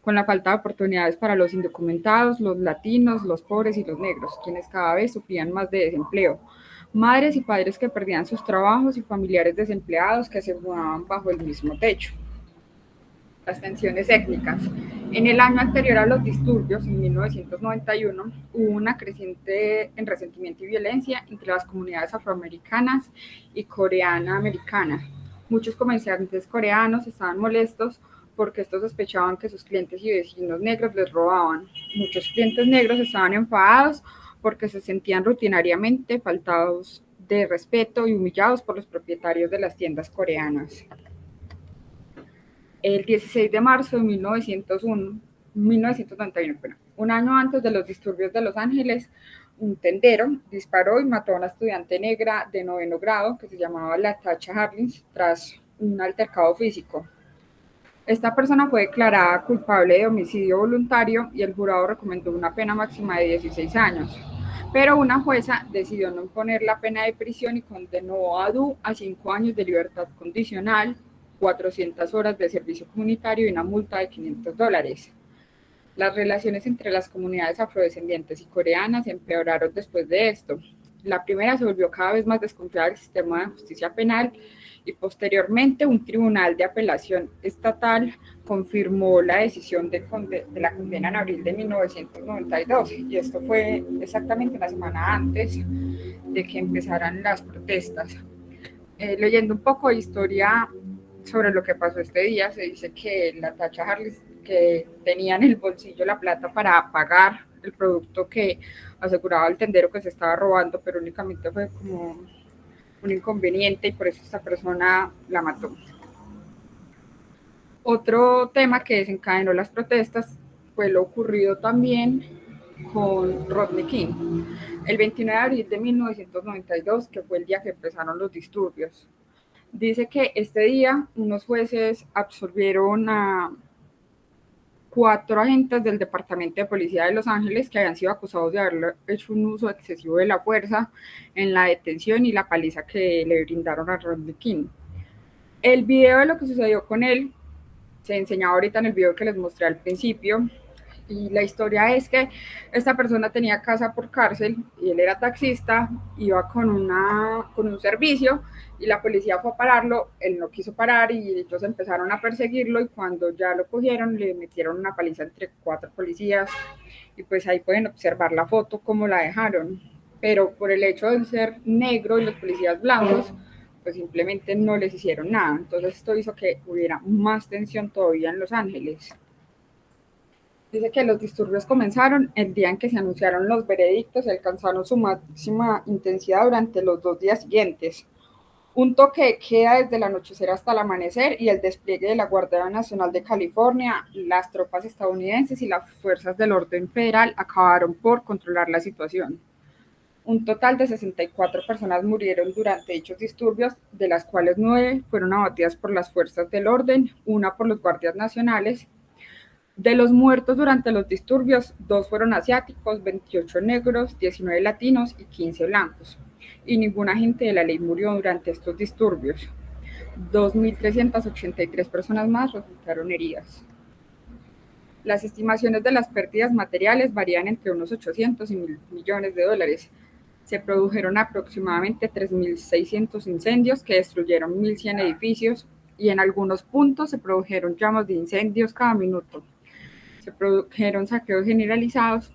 con la falta de oportunidades para los indocumentados, los latinos, los pobres y los negros, quienes cada vez sufrían más de desempleo, madres y padres que perdían sus trabajos y familiares desempleados que se mudaban bajo el mismo techo. Las tensiones étnicas. En el año anterior a los disturbios, en 1991, hubo una creciente en resentimiento y violencia entre las comunidades afroamericanas y coreana-americana. Muchos comerciantes coreanos estaban molestos porque estos sospechaban que sus clientes y vecinos negros les robaban. Muchos clientes negros estaban enfadados porque se sentían rutinariamente faltados de respeto y humillados por los propietarios de las tiendas coreanas. El 16 de marzo de 1991, un año antes de los disturbios de Los Ángeles, un tendero disparó y mató a una estudiante negra de 9º grado que se llamaba Latasha Harlins tras un altercado físico. Esta persona fue declarada culpable de homicidio voluntario y el jurado recomendó una pena máxima de 16 años. pero una jueza decidió no imponer la pena de prisión y condenó a Du a 5 años de libertad condicional, 400 horas de servicio comunitario y una multa de $500. Las relaciones entre las comunidades afrodescendientes y coreanas empeoraron después de esto. La primera se volvió cada vez más desconfiada del sistema de justicia penal y posteriormente un tribunal de apelación estatal confirmó la decisión de la condena en abril de 1992, y esto fue exactamente una semana antes de que empezaran las protestas. Leyendo un poco de historia sobre lo que pasó este día, se dice que la Tacha Harris, que tenía en el bolsillo la plata para pagar el producto que aseguraba el tendero que se estaba robando, pero únicamente fue como un inconveniente y por eso esta persona la mató. Otro tema que desencadenó las protestas fue lo ocurrido también con Rodney King, el 29 de abril de 1992, que fue el día que empezaron los disturbios. Dice que este día unos jueces absolvieron a 4 agentes del Departamento de Policía de Los Ángeles que habían sido acusados de haber hecho un uso excesivo de la fuerza en la detención y la paliza que le brindaron a Rodney King. El video de lo que sucedió con él se enseñaba ahorita en el video que les mostré al principio, y la historia es que esta persona tenía casa por cárcel y él era taxista, iba con un servicio y la policía fue a pararlo, él no quiso parar y ellos empezaron a perseguirlo, y cuando ya lo cogieron le metieron una paliza entre 4 policías, y pues ahí pueden observar la foto cómo la dejaron, pero por el hecho de ser negro y los policías blancos pues simplemente no les hicieron nada. Entonces esto hizo que hubiera más tensión todavía en Los Ángeles. Dice que los disturbios comenzaron el día en que se anunciaron los veredictos y alcanzaron su máxima intensidad durante los 2 días siguientes. Un toque de queda desde el anochecer hasta el amanecer y el despliegue de la Guardia Nacional de California, las tropas estadounidenses y las fuerzas del orden federal acabaron por controlar la situación. Un total de 64 personas murieron durante dichos disturbios, de las cuales 9 fueron abatidas por las fuerzas del orden, 1 por los guardias nacionales. De los muertos durante los disturbios, 2 fueron asiáticos, 28 negros, 19 latinos y 15 blancos. Y ningún agente de la ley murió durante estos disturbios. 2.383 personas más resultaron heridas. Las estimaciones de las pérdidas materiales varían entre unos 800 y 1.000 millones de dólares. Se produjeron aproximadamente 3.600 incendios que destruyeron 1.100 edificios, y en algunos puntos se produjeron llamas de incendios cada minuto. Se produjeron saqueos generalizados.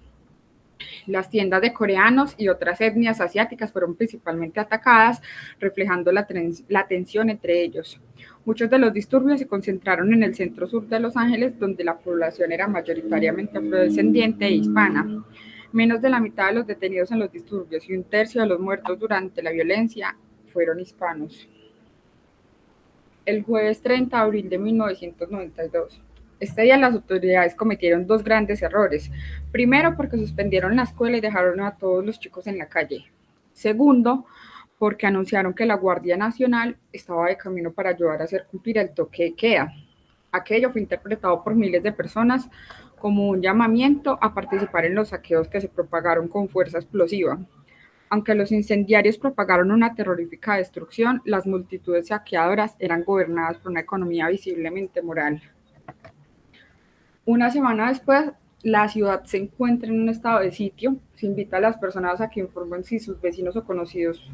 Las tiendas de coreanos y otras etnias asiáticas fueron principalmente atacadas, reflejando la tensión entre ellos. Muchos de los disturbios se concentraron en el centro-sur de Los Ángeles, donde la población era mayoritariamente afrodescendiente e hispana. Menos de la mitad de los detenidos en los disturbios y 1/3 de los muertos durante la violencia fueron hispanos. El jueves 30 de abril de 1992. Este día las autoridades cometieron 2 grandes errores. Primero, porque suspendieron la escuela y dejaron a todos los chicos en la calle. Segundo, porque anunciaron que la Guardia Nacional estaba de camino para ayudar a hacer cumplir el toque de queda. Aquello fue interpretado por miles de personas como un llamamiento a participar en los saqueos que se propagaron con fuerza explosiva. Aunque los incendiarios propagaron una terrorífica destrucción, las multitudes saqueadoras eran gobernadas por una economía visiblemente moral. Una semana después, la ciudad se encuentra en un estado de sitio. Se invita a las personas a que informen si sus vecinos o conocidos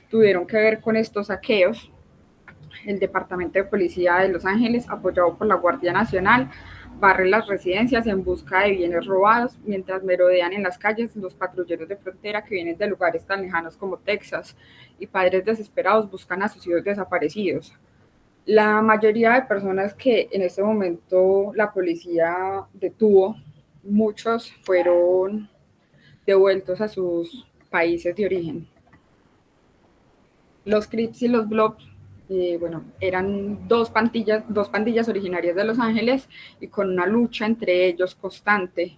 tuvieron que ver con estos saqueos. El Departamento de Policía de Los Ángeles, apoyado por la Guardia Nacional, barre las residencias en busca de bienes robados, mientras merodean en las calles los patrulleros de frontera que vienen de lugares tan lejanos como Texas, y padres desesperados buscan a sus hijos desaparecidos. La mayoría de personas que en este momento la policía detuvo, muchos fueron devueltos a sus países de origen. Los Crips y los Bloods eran dos pandillas originarias de Los Ángeles y con una lucha entre ellos constante,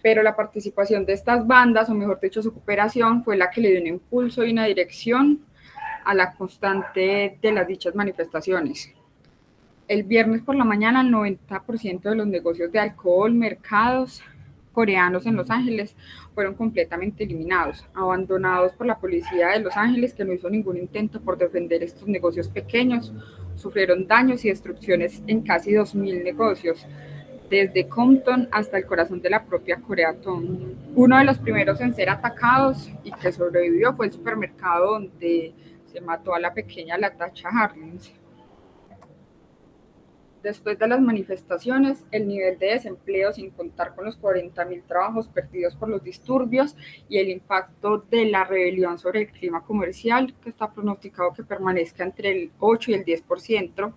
pero la participación de estas bandas, o mejor dicho su cooperación, fue la que le dio un impulso y una dirección a la constante de las dichas manifestaciones. El viernes por la mañana, el 90% de los negocios de alcohol, mercados coreanos en Los Ángeles fueron completamente eliminados, abandonados por la policía de Los Ángeles, que no hizo ningún intento por defender estos negocios pequeños. Sufrieron daños y destrucciones en casi 2.000 negocios, desde Compton hasta el corazón de la propia Koreatown. Uno de los primeros en ser atacados y que sobrevivió fue el supermercado donde se mató a la pequeña Latasha Harlins. Después de las manifestaciones, el nivel de desempleo, sin contar con los 40.000 trabajos perdidos por los disturbios y el impacto de la rebelión sobre el clima comercial, que está pronosticado que permanezca entre el 8 y el 10%,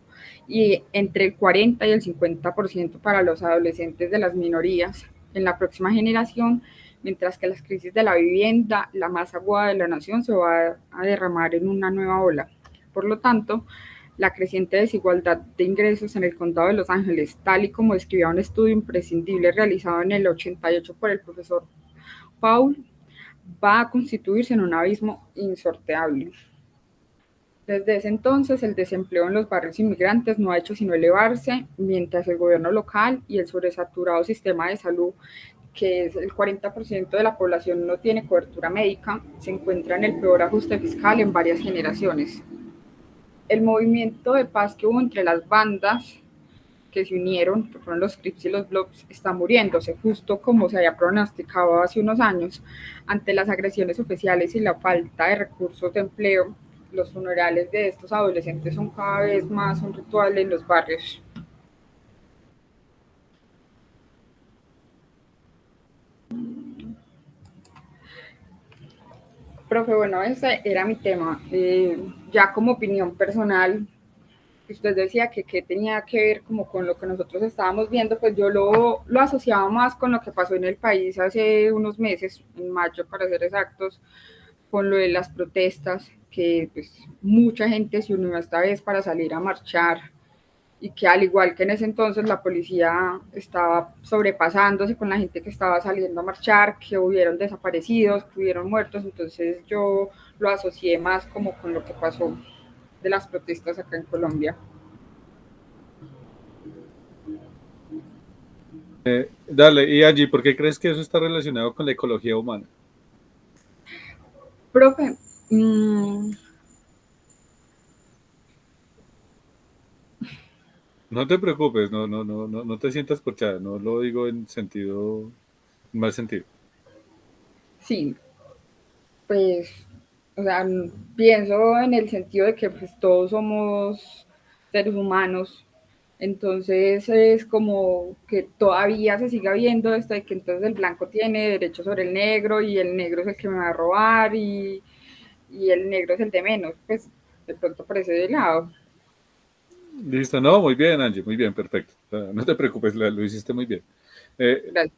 y entre el 40 y el 50% para los adolescentes de las minorías en la próxima generación, mientras que las crisis de la vivienda, la más aguda de la nación, se va a derramar en una nueva ola. Por lo tanto, la creciente desigualdad de ingresos en el condado de Los Ángeles, tal y como describía un estudio imprescindible realizado en el 88 por el profesor Paul, va a constituirse en un abismo insorteable. Desde ese entonces, el desempleo en los barrios inmigrantes no ha hecho sino elevarse, mientras el gobierno local y el sobresaturado sistema de salud, que es el 40% de la población no tiene cobertura médica, se encuentra en el peor ajuste fiscal en varias generaciones. El movimiento de paz que hubo entre las bandas que se unieron, que fueron los Crips y los Bloods, está muriéndose, justo como se había pronosticado hace unos años. Ante las agresiones oficiales y la falta de recursos de empleo, los funerales de estos adolescentes son cada vez más un ritual en los barrios. Profe, bueno, ese era mi tema. Ya como opinión personal, usted decía que tenía que ver como con lo que nosotros estábamos viendo, pues yo lo asociaba más con lo que pasó en el país hace unos meses, en mayo para ser exactos, con lo de las protestas, que pues mucha gente se unió esta vez para salir a marchar, y que al igual que en ese entonces la policía estaba sobrepasándose con la gente que estaba saliendo a marchar, que hubieron desaparecidos, que hubieron muertos. Entonces yo lo asocié más como con lo que pasó de las protestas acá en Colombia. Dale, y Angie, ¿por qué crees que eso está relacionado con la ecología humana? Profe, No te preocupes, no te sientas corchada, no lo digo en mal sentido. Sí, pues, o sea, pienso en el sentido de que pues todos somos seres humanos, entonces es como que todavía se siga viendo esto de que entonces el blanco tiene derecho sobre el negro y el negro es el que me va a robar y el negro es el de menos, pues de pronto por ese lado. Listo, no, muy bien, Angie, muy bien, perfecto. No te preocupes, lo hiciste muy bien.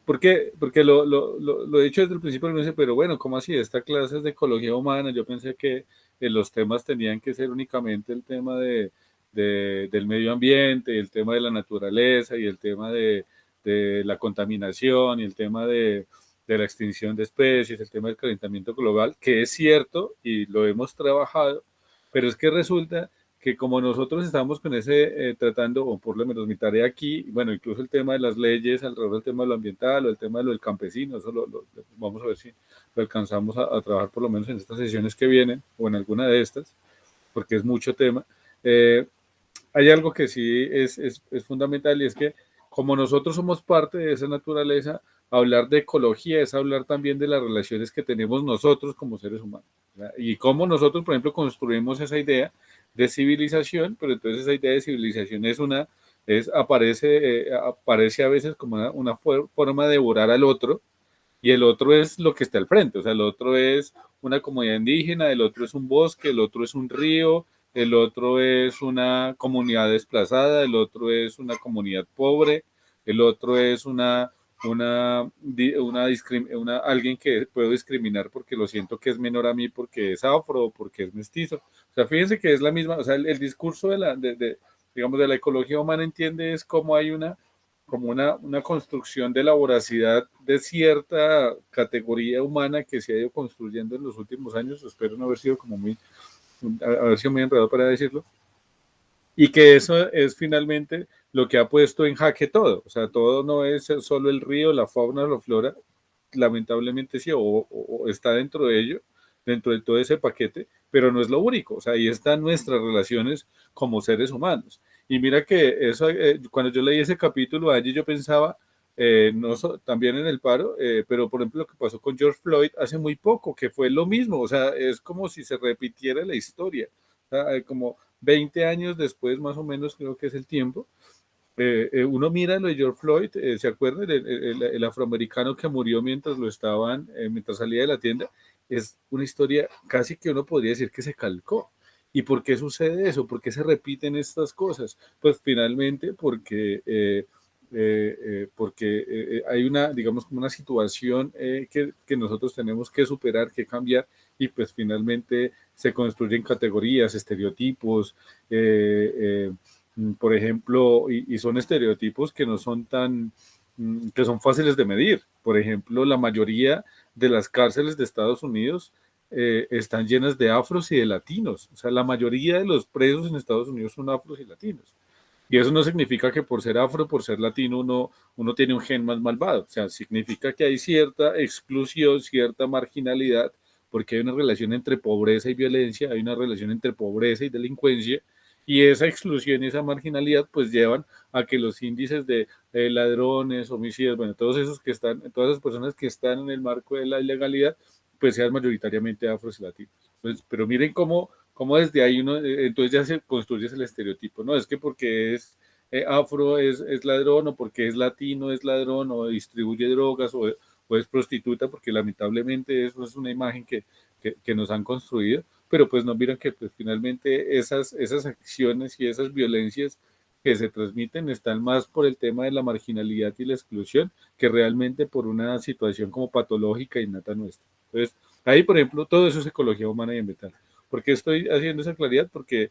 ¿Por qué? Porque lo he dicho desde el principio, pero bueno, ¿cómo así? Esta clase es de ecología humana. Yo pensé que los temas tenían que ser únicamente el tema del medio ambiente, el tema de la naturaleza y el tema de la contaminación y el tema de la extinción de especies, el tema del calentamiento global, que es cierto y lo hemos trabajado, pero es que resulta que como nosotros estamos con ese tratando, o por lo menos mi tarea aquí, bueno, incluso el tema de las leyes alrededor del tema de lo ambiental o el tema de lo del campesino, eso vamos a ver si lo alcanzamos a trabajar por lo menos en estas sesiones que vienen o en alguna de estas, porque es mucho tema. Hay algo que sí es fundamental, y es que como nosotros somos parte de esa naturaleza, hablar de ecología es hablar también de las relaciones que tenemos nosotros como seres humanos, ¿verdad? Y cómo nosotros, por ejemplo, construimos esa idea de civilización, pero entonces esa idea de civilización aparece a veces como una forma de devorar al otro, y el otro es lo que está al frente, o sea, el otro es una comunidad indígena, el otro es un bosque, el otro es un río, el otro es una comunidad desplazada, el otro es una comunidad pobre, el otro es alguien que puedo discriminar porque lo siento que es menor a mí porque es afro o porque es mestizo. O sea, fíjense que es la misma, o sea, el discurso digamos, de la ecología humana entiende es como hay una construcción de la voracidad de cierta categoría humana que se ha ido construyendo en los últimos años. Espero no haber sido muy enredado para decirlo, y que eso es finalmente lo que ha puesto en jaque todo. O sea, todo no es solo el río, la fauna, la flora, lamentablemente sí, o está dentro de ello, dentro de todo ese paquete, pero no es lo único. O sea, ahí están nuestras relaciones como seres humanos. Y mira que eso, cuando yo leí ese capítulo allí, yo pensaba, también en el paro, pero por ejemplo lo que pasó con George Floyd hace muy poco, que fue lo mismo. O sea, es como si se repitiera la historia. O sea, como 20 años después, más o menos, creo que es el tiempo. Uno mira lo de George Floyd, ¿se acuerdan? El afroamericano que murió mientras mientras salía de la tienda, es una historia casi que uno podría decir que se calcó. ¿Y por qué sucede eso? ¿Por qué se repiten estas cosas? Pues finalmente porque hay una, digamos, como una situación que nosotros tenemos que superar, que cambiar, y pues finalmente se construyen categorías, estereotipos, por ejemplo, y son estereotipos que no son que son fáciles de medir. Por ejemplo, la mayoría de las cárceles de Estados Unidos están llenas de afros y de latinos. O sea, la mayoría de los presos en Estados Unidos son afros y latinos. Y eso no significa que por ser afro, por ser latino, uno tiene un gen más malvado. O sea, significa que hay cierta exclusión, cierta marginalidad, porque hay una relación entre pobreza y violencia, hay una relación entre pobreza y delincuencia, y esa exclusión y esa marginalidad pues llevan a que los índices de ladrones, homicidios, bueno, todos esos que están, todas las personas que están en el marco de la ilegalidad, pues sean mayoritariamente afros y latinos. Pues, pero miren cómo desde ahí uno, entonces ya se construye el estereotipo, ¿no? Es que porque es afro es ladrón, o porque es latino es ladrón, o distribuye drogas, o es prostituta, porque lamentablemente eso es una imagen que nos han construido, pero pues no miran que pues finalmente esas acciones y esas violencias que se transmiten están más por el tema de la marginalidad y la exclusión que realmente por una situación como patológica innata nuestra. Entonces, ahí, por ejemplo, todo eso es ecología humana y ambiental. ¿Por qué estoy haciendo esa claridad? Porque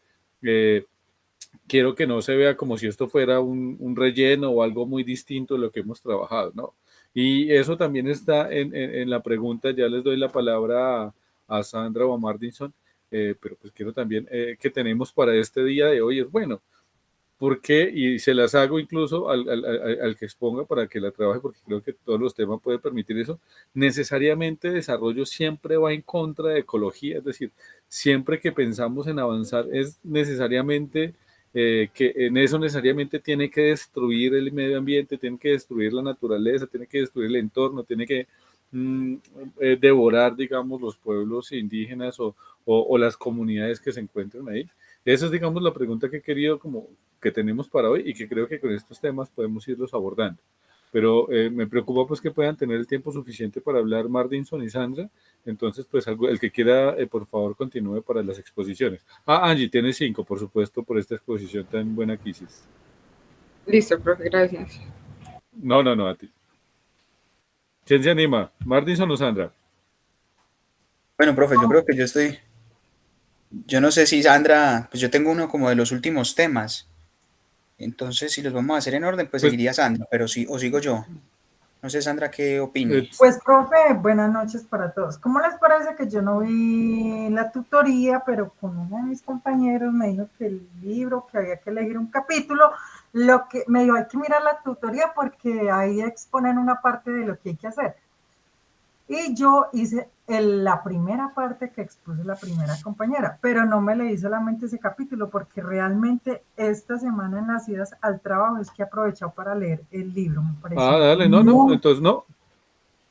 quiero que no se vea como si esto fuera un relleno o algo muy distinto de lo que hemos trabajado, ¿no? Y eso también está en la pregunta, ya les doy la palabra a Sandra o a Martinson, pero pues quiero también que tenemos para este día de hoy es, bueno, ¿por qué? Y se las hago incluso al que exponga para que la trabaje, porque creo que todos los temas pueden permitir eso. Necesariamente desarrollo siempre va en contra de ecología, es decir, siempre que pensamos en avanzar es necesariamente que en eso necesariamente tiene que destruir el medio ambiente, tiene que destruir la naturaleza, tiene que destruir el entorno, tiene que devorar, digamos, los pueblos indígenas o las comunidades que se encuentran ahí. Esa es, digamos, la pregunta que he querido como que tenemos para hoy y que creo que con estos temas podemos irlos abordando. Pero me preocupa pues que puedan tener el tiempo suficiente para hablar Martinson y Sandra. Entonces, pues el que quiera, por favor, continúe para las exposiciones. Angie, tiene 5, por supuesto, por esta exposición tan buena que hiciste. Listo, profe, gracias. No, a ti. ¿Quién se anima? ¿Martinson o Sandra? Bueno, profe, yo creo que yo no sé si Sandra, pues yo tengo uno como de los últimos temas. Entonces, si los vamos a hacer en orden, pues seguiría Sandra, pero sí, o sigo yo. No sé, Sandra, ¿qué opina? Pues, profe, buenas noches para todos. ¿Cómo les parece que yo no vi la tutoría, pero con uno de mis compañeros me dijo que el libro, que había que elegir un capítulo, lo que me dijo, hay que mirar la tutoría porque ahí exponen una parte de lo que hay que hacer. Y yo hice la primera parte que expuso la primera compañera, pero no me leí solamente ese capítulo porque realmente esta semana en las idas al trabajo es que he aprovechado para leer el libro. Me parece dale, no, entonces no.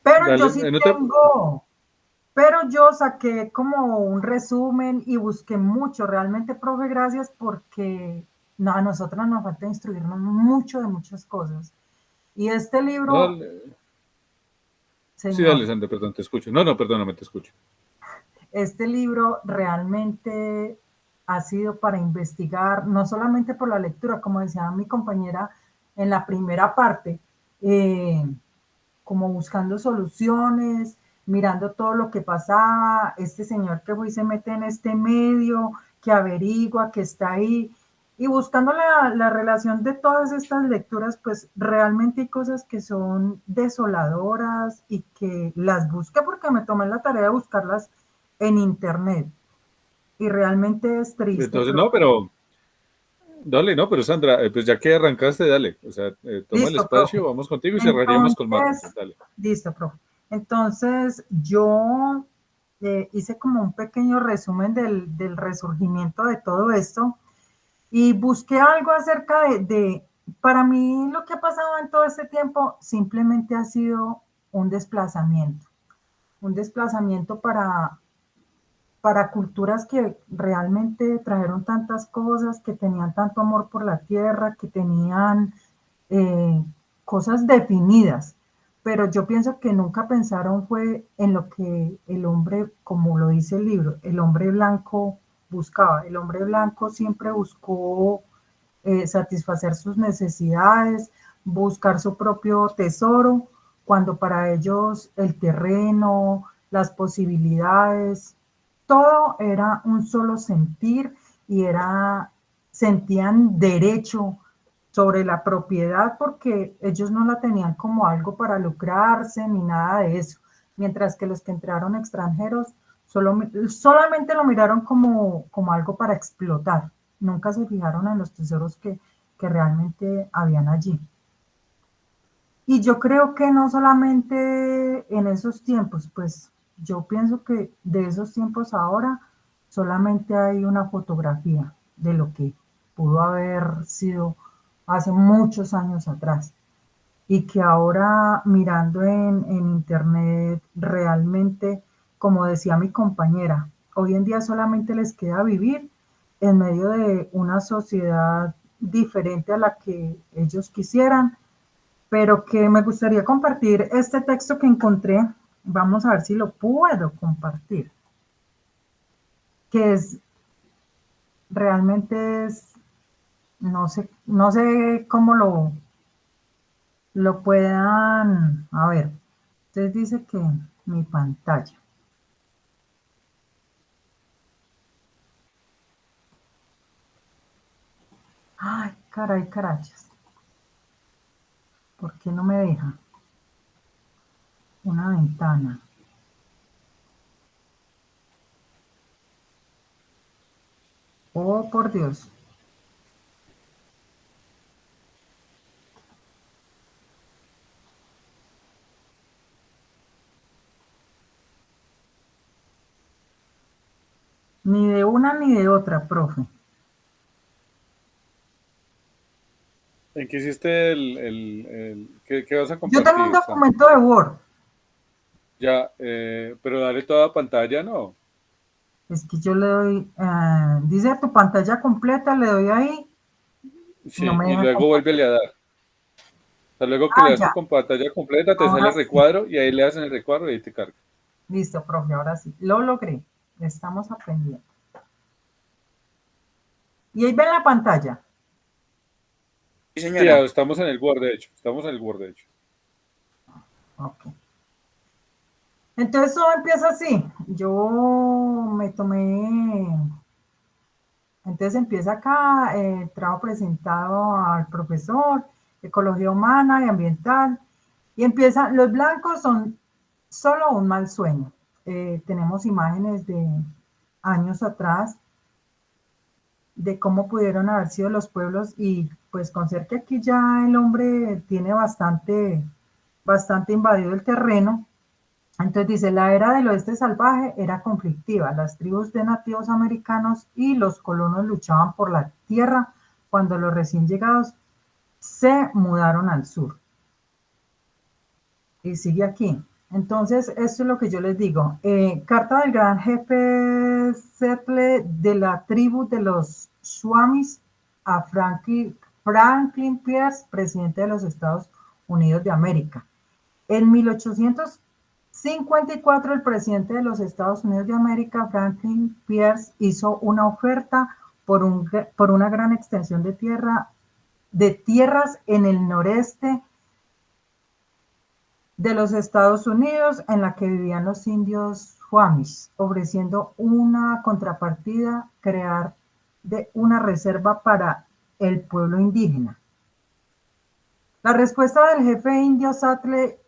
Pero dale, yo sí tengo, pero yo saqué como un resumen y busqué mucho, realmente, profe, gracias porque no, a nosotros nos falta instruirnos mucho de muchas cosas. Y este libro... Dale. Sí, dale, Sandra, perdón, te escucho. No, perdóname, te escucho. Este libro realmente ha sido para investigar, no solamente por la lectura, como decía mi compañera en la primera parte, como buscando soluciones, mirando todo lo que pasaba, este señor que fue y se mete en este medio, que averigua, que está ahí, y buscando la relación de todas estas lecturas, pues realmente hay cosas que son desoladoras y que las busqué porque me tomé la tarea de buscarlas en internet. Y realmente es triste. Entonces, no, pero Dale, no, pero Sandra, pues ya que arrancaste, dale. O sea, toma el Listo, espacio, profe. vamos contigo y cerraríamos con Marcos. Dale. Listo, profe. Entonces, yo hice como un pequeño resumen del resurgimiento de todo esto y busqué algo acerca para mí lo que ha pasado en todo este tiempo simplemente ha sido un desplazamiento para culturas que realmente trajeron tantas cosas, que tenían tanto amor por la tierra, que tenían cosas definidas, pero yo pienso que nunca pensaron fue en lo que el hombre, como lo dice el libro, el hombre blanco buscaba. El hombre blanco siempre buscó satisfacer sus necesidades, buscar su propio tesoro, cuando para ellos el terreno, las posibilidades, todo era un solo sentir y sentían derecho sobre la propiedad porque ellos no la tenían como algo para lucrarse ni nada de eso, mientras que los que entraron extranjeros solamente lo miraron como algo para explotar, nunca se fijaron en los tesoros que realmente habían allí. Y yo creo que no solamente en esos tiempos, pues yo pienso que de esos tiempos ahora solamente hay una fotografía de lo que pudo haber sido hace muchos años atrás y que ahora mirando en internet realmente, como decía mi compañera, hoy en día solamente les queda vivir en medio de una sociedad diferente a la que ellos quisieran, pero que me gustaría compartir este texto que encontré. Vamos a ver si lo puedo compartir, que realmente no sé cómo lo puedan, a ver, entonces dice que mi pantalla. Ay, caray, carachas. ¿Por qué no me deja? Una ventana. Oh, por Dios. Ni de una ni de otra, profe. ¿En qué hiciste qué vas a compartir? Yo tengo un documento de Word. Ya, pero dale toda pantalla, ¿no? Es que yo le doy, dice tu pantalla completa, le doy ahí. Sí, no y luego vuélvele a dar. O sea, luego que le das tu pantalla completa, te sale el recuadro y ahí le das en el recuadro y ahí te carga. Listo, profe, ahora sí. Lo logré. Estamos aprendiendo. Y ahí ven la pantalla. Sí, señora. Sí, estamos en el Word, de hecho. Ok. Entonces todo empieza así. Yo me tomé. Entonces empieza acá, trabajo presentado al profesor, ecología humana y ambiental. Y empieza, los blancos son solo un mal sueño. Tenemos imágenes de años atrás de cómo pudieron haber sido los pueblos y pues con ser que aquí ya el hombre tiene bastante invadido el terreno. Entonces dice, la era del oeste salvaje era conflictiva. Las tribus de nativos americanos y los colonos luchaban por la tierra cuando los recién llegados se mudaron al sur. Y sigue aquí. Entonces, esto es lo que yo les digo. Carta del gran jefe Setle de la tribu de los Swamis a Franklin Pierce, presidente de los Estados Unidos de América. En 1854, el presidente de los Estados Unidos de América, Franklin Pierce, hizo una oferta por una gran extensión de tierras en el noreste de los Estados Unidos, en la que vivían los indios Swamis, ofreciendo una contrapartida, crear una reserva para el pueblo indígena. La respuesta del jefe indio Satle,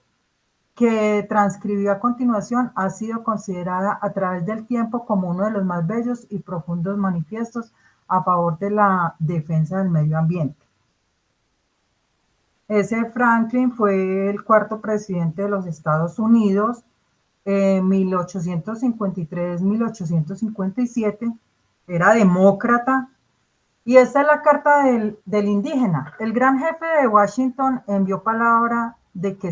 que transcribió a continuación, ha sido considerada a través del tiempo como uno de los más bellos y profundos manifiestos a favor de la defensa del medio ambiente. Ese Franklin fue el cuarto presidente de los Estados Unidos, 1853-1857, era demócrata, y esta es la carta del indígena. El gran jefe de Washington envió palabra de que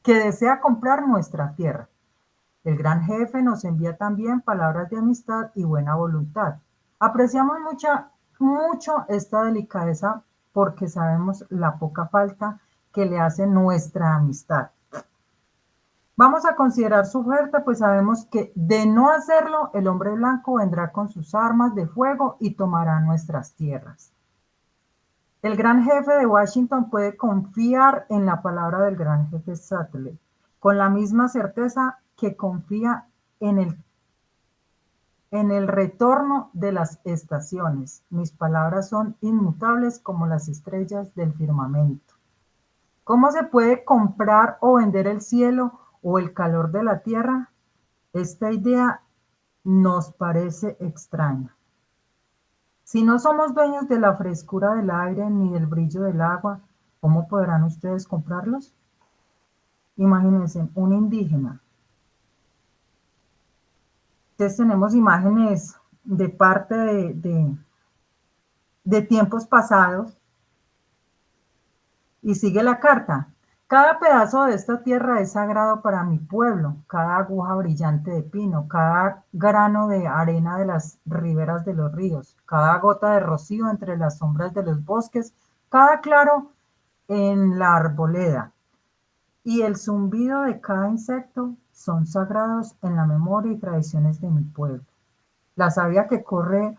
desea comprar nuestra tierra. El gran jefe nos envía también palabras de amistad y buena voluntad. Apreciamos mucho esta delicadeza porque sabemos la poca falta que le hace nuestra amistad. Vamos a considerar su oferta, pues sabemos que de no hacerlo, el hombre blanco vendrá con sus armas de fuego y tomará nuestras tierras. El gran jefe de Washington puede confiar en la palabra del gran jefe Sutley, con la misma certeza que confía en el retorno de las estaciones. Mis palabras son inmutables como las estrellas del firmamento. ¿Cómo se puede comprar o vender el cielo o el calor de la tierra? Esta idea nos parece extraña. Si no somos dueños de la frescura del aire ni del brillo del agua, ¿cómo podrán ustedes comprarlos? Imagínense, un indígena. Entonces tenemos imágenes de parte de tiempos pasados y sigue la carta. Cada pedazo de esta tierra es sagrado para mi pueblo, cada aguja brillante de pino, cada grano de arena de las riberas de los ríos, cada gota de rocío entre las sombras de los bosques, cada claro en la arboleda y el zumbido de cada insecto son sagrados en la memoria y tradiciones de mi pueblo. La savia que corre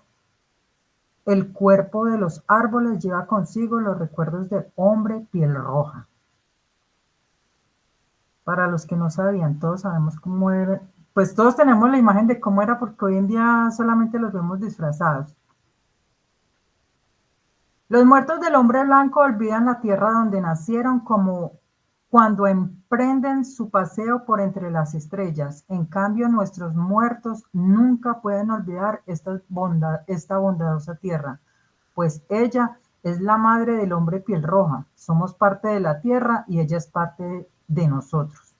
el cuerpo de los árboles lleva consigo los recuerdos del hombre piel roja. Para los que no sabían, todos sabemos cómo era, pues todos tenemos la imagen de cómo era porque hoy en día solamente los vemos disfrazados. Los muertos del hombre blanco olvidan la tierra donde nacieron como cuando emprenden su paseo por entre las estrellas. En cambio, nuestros muertos nunca pueden olvidar esta bondadosa tierra, pues ella es la madre del hombre piel roja. Somos parte de la tierra y ella es parte de nosotros.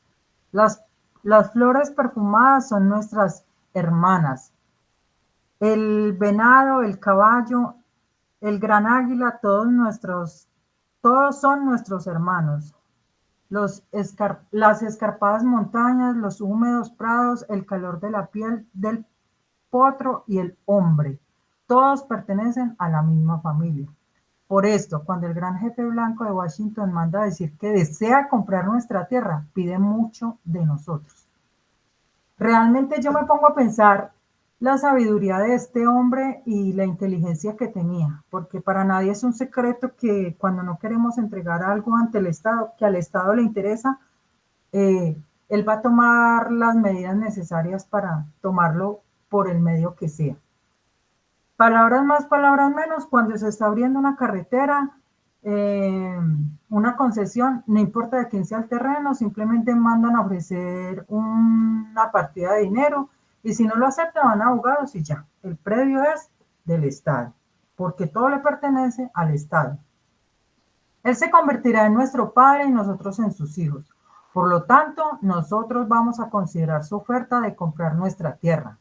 Las flores perfumadas son nuestras hermanas. El venado, el caballo, el gran águila, todos son nuestros hermanos. Las escarpadas montañas, los húmedos prados, el calor de la piel del potro y el hombre, todos pertenecen a la misma familia. Por esto, cuando el gran jefe blanco de Washington manda a decir que desea comprar nuestra tierra, pide mucho de nosotros. Realmente yo me pongo a pensar la sabiduría de este hombre y la inteligencia que tenía, porque para nadie es un secreto que cuando no queremos entregar algo ante el Estado, que al Estado le interesa, él va a tomar las medidas necesarias para tomarlo por el medio que sea. Palabras más, palabras menos, cuando se está abriendo una carretera, una concesión, no importa de quién sea el terreno, simplemente mandan a ofrecer una partida de dinero y si no lo aceptan van a abogados y ya, el predio es del Estado, porque todo le pertenece al Estado. Él se convertirá en nuestro padre y nosotros en sus hijos. Por lo tanto, nosotros vamos a considerar su oferta de comprar nuestra tierra.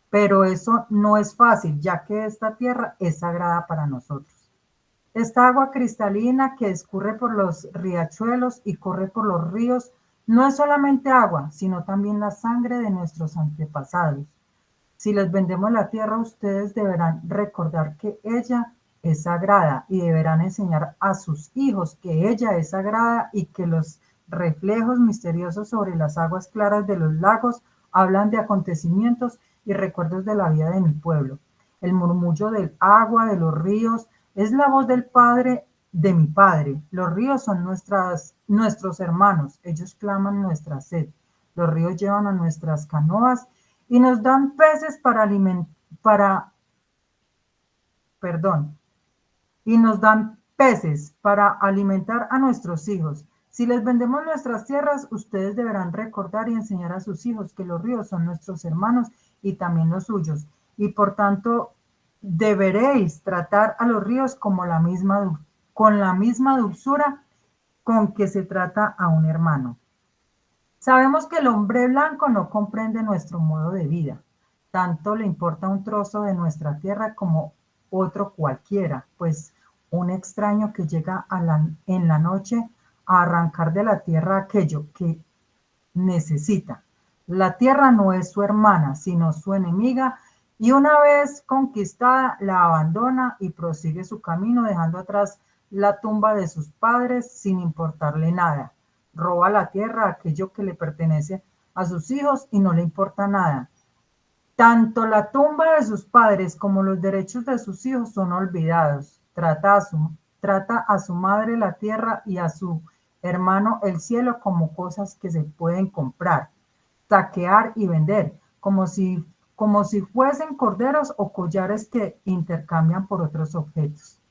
Pero eso no es fácil, ya que esta tierra es sagrada para nosotros. Esta agua cristalina que escurre por los riachuelos y corre por los ríos no es solamente agua, sino también la sangre de nuestros antepasados. Si les vendemos la tierra, ustedes deberán recordar que ella es sagrada y deberán enseñar a sus hijos que ella es sagrada y que los reflejos misteriosos sobre las aguas claras de los lagos hablan de acontecimientos y recuerdos de la vida de mi pueblo. El murmullo del agua, de los ríos, es la voz del padre de mi padre. Los ríos son nuestros hermanos, ellos claman nuestra sed. Los ríos llevan a nuestras canoas y nos dan peces y nos dan peces para alimentar a nuestros hijos. Si les vendemos nuestras tierras, ustedes deberán recordar y enseñar a sus hijos que los ríos son nuestros hermanos y también los suyos. y por tanto deberéis tratar a los ríos con la misma dulzura con que se trata a un hermano. Sabemos que el hombre blanco no comprende nuestro modo de vida, tanto le importa un trozo de nuestra tierra como otro cualquiera, pues un extraño que llega en la noche a arrancar de la tierra aquello que necesita. La tierra no es su hermana, sino su enemiga, y una vez conquistada la abandona y prosigue su camino dejando atrás la tumba de sus padres sin importarle nada. Roba la tierra, aquello que le pertenece a sus hijos, y no le importa nada. Tanto la tumba de sus padres como los derechos de sus hijos son olvidados. Trata a su madre la tierra y a su hermano el cielo como cosas que se pueden comprar, saquear y vender, como si fuesen corderos o collares que intercambian por otros objetos.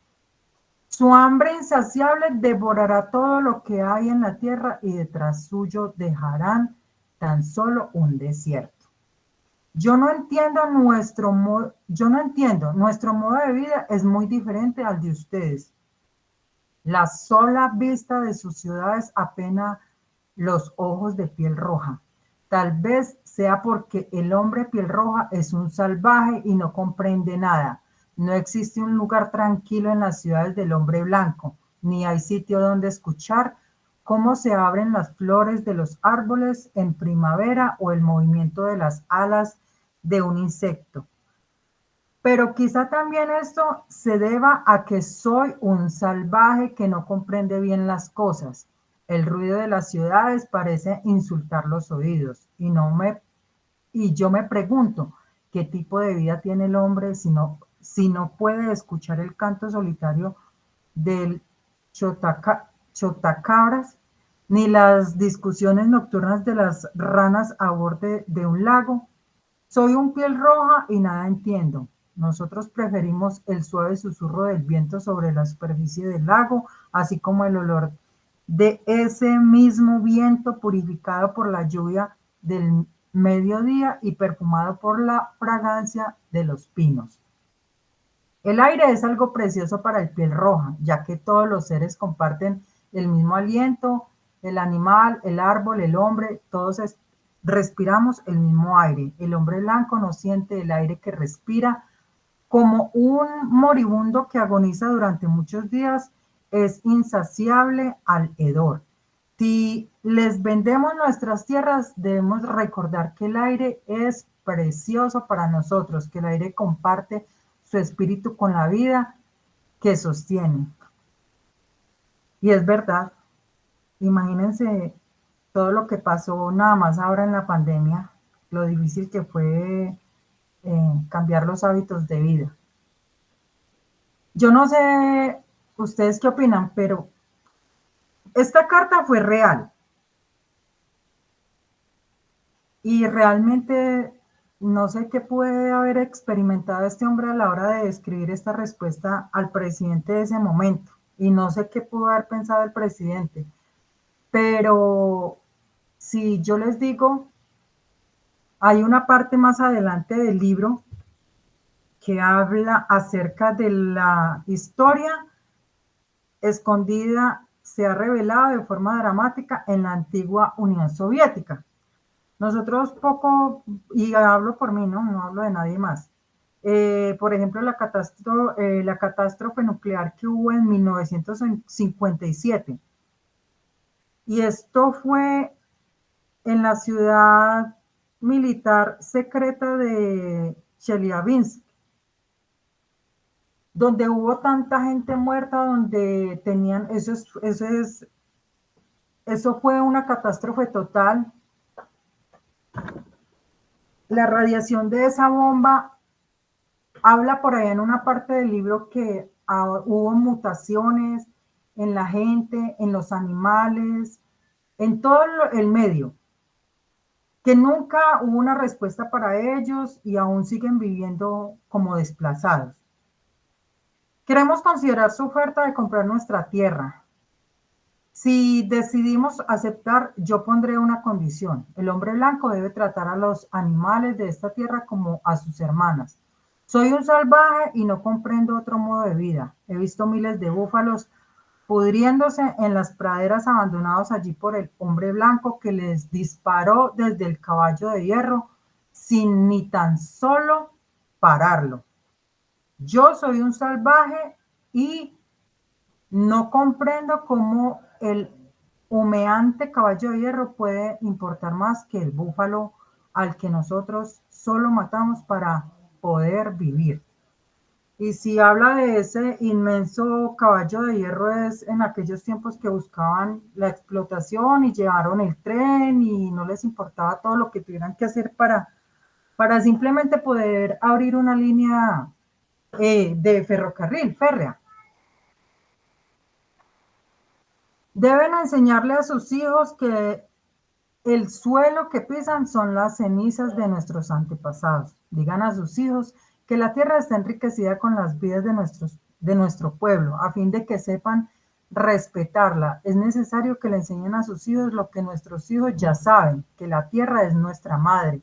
Su hambre insaciable devorará todo lo que hay en la tierra y detrás suyo dejarán tan solo un desierto. Yo no entiendo, nuestro modo de vida es muy diferente al de ustedes. La sola vista de sus ciudades apena los ojos de piel roja. Tal vez sea porque el hombre piel roja es un salvaje y no comprende nada. No existe un lugar tranquilo en las ciudades del hombre blanco, ni hay sitio donde escuchar cómo se abren las flores de los árboles en primavera o el movimiento de las alas de un insecto. Pero quizá también esto se deba a que soy un salvaje que no comprende bien las cosas. El ruido de las ciudades parece insultar los oídos y yo me pregunto qué tipo de vida tiene el hombre si no puede escuchar el canto solitario del chotacabras, ni las discusiones nocturnas de las ranas a borde de un lago. Soy un piel roja y nada entiendo. Nosotros preferimos el suave susurro del viento sobre la superficie del lago, así como el olor de ese mismo viento purificado por la lluvia del mediodía y perfumado por la fragancia de los pinos. El aire es algo precioso para el piel roja, ya que todos los seres comparten el mismo aliento, el animal, el árbol, el hombre, todos respiramos el mismo aire. El hombre blanco no siente el aire que respira. Como un moribundo que agoniza durante muchos días, es insaciable al hedor. Si les vendemos nuestras tierras, debemos recordar que el aire es precioso para nosotros, que el aire comparte su espíritu con la vida que sostiene. Y es verdad. Imagínense todo lo que pasó nada más ahora en la pandemia, lo difícil que fue cambiar los hábitos de vida. Yo no sé ustedes qué opinan, pero esta carta fue real. Y realmente no sé qué puede haber experimentado este hombre a la hora de escribir esta respuesta al presidente de ese momento. Y no sé qué pudo haber pensado el presidente. Pero si yo les digo, hay una parte más adelante del libro que habla acerca de la historia escondida, se ha revelado de forma dramática en la antigua Unión Soviética. Nosotros poco, y hablo por mí, no hablo de nadie más. Por ejemplo, la catástrofe nuclear que hubo en 1957. Y esto fue en la ciudad militar secreta de Chelyabinsk, donde hubo tanta gente muerta, donde tenían, eso fue una catástrofe total. La radiación de esa bomba habla por ahí en una parte del libro que hubo mutaciones en la gente, en los animales, en todo el medio, que nunca hubo una respuesta para ellos y aún siguen viviendo como desplazados. Queremos considerar su oferta de comprar nuestra tierra. Si decidimos aceptar, yo pondré una condición. El hombre blanco debe tratar a los animales de esta tierra como a sus hermanas. Soy un salvaje y no comprendo otro modo de vida. He visto miles de búfalos pudriéndose en las praderas abandonados allí por el hombre blanco que les disparó desde el caballo de hierro sin ni tan solo pararlo. Yo soy un salvaje y no comprendo cómo el humeante caballo de hierro puede importar más que el búfalo al que nosotros solo matamos para poder vivir. Y si habla de ese inmenso caballo de hierro es en aquellos tiempos que buscaban la explotación y llevaron el tren y no les importaba todo lo que tuvieran que hacer para simplemente poder abrir una línea de ferrocarril, férrea. Deben enseñarle a sus hijos que el suelo que pisan son las cenizas de nuestros antepasados. Digan a sus hijos que la tierra está enriquecida con las vidas de nuestro pueblo, a fin de que sepan respetarla. Es necesario que le enseñen a sus hijos lo que nuestros hijos ya saben, que la tierra es nuestra madre.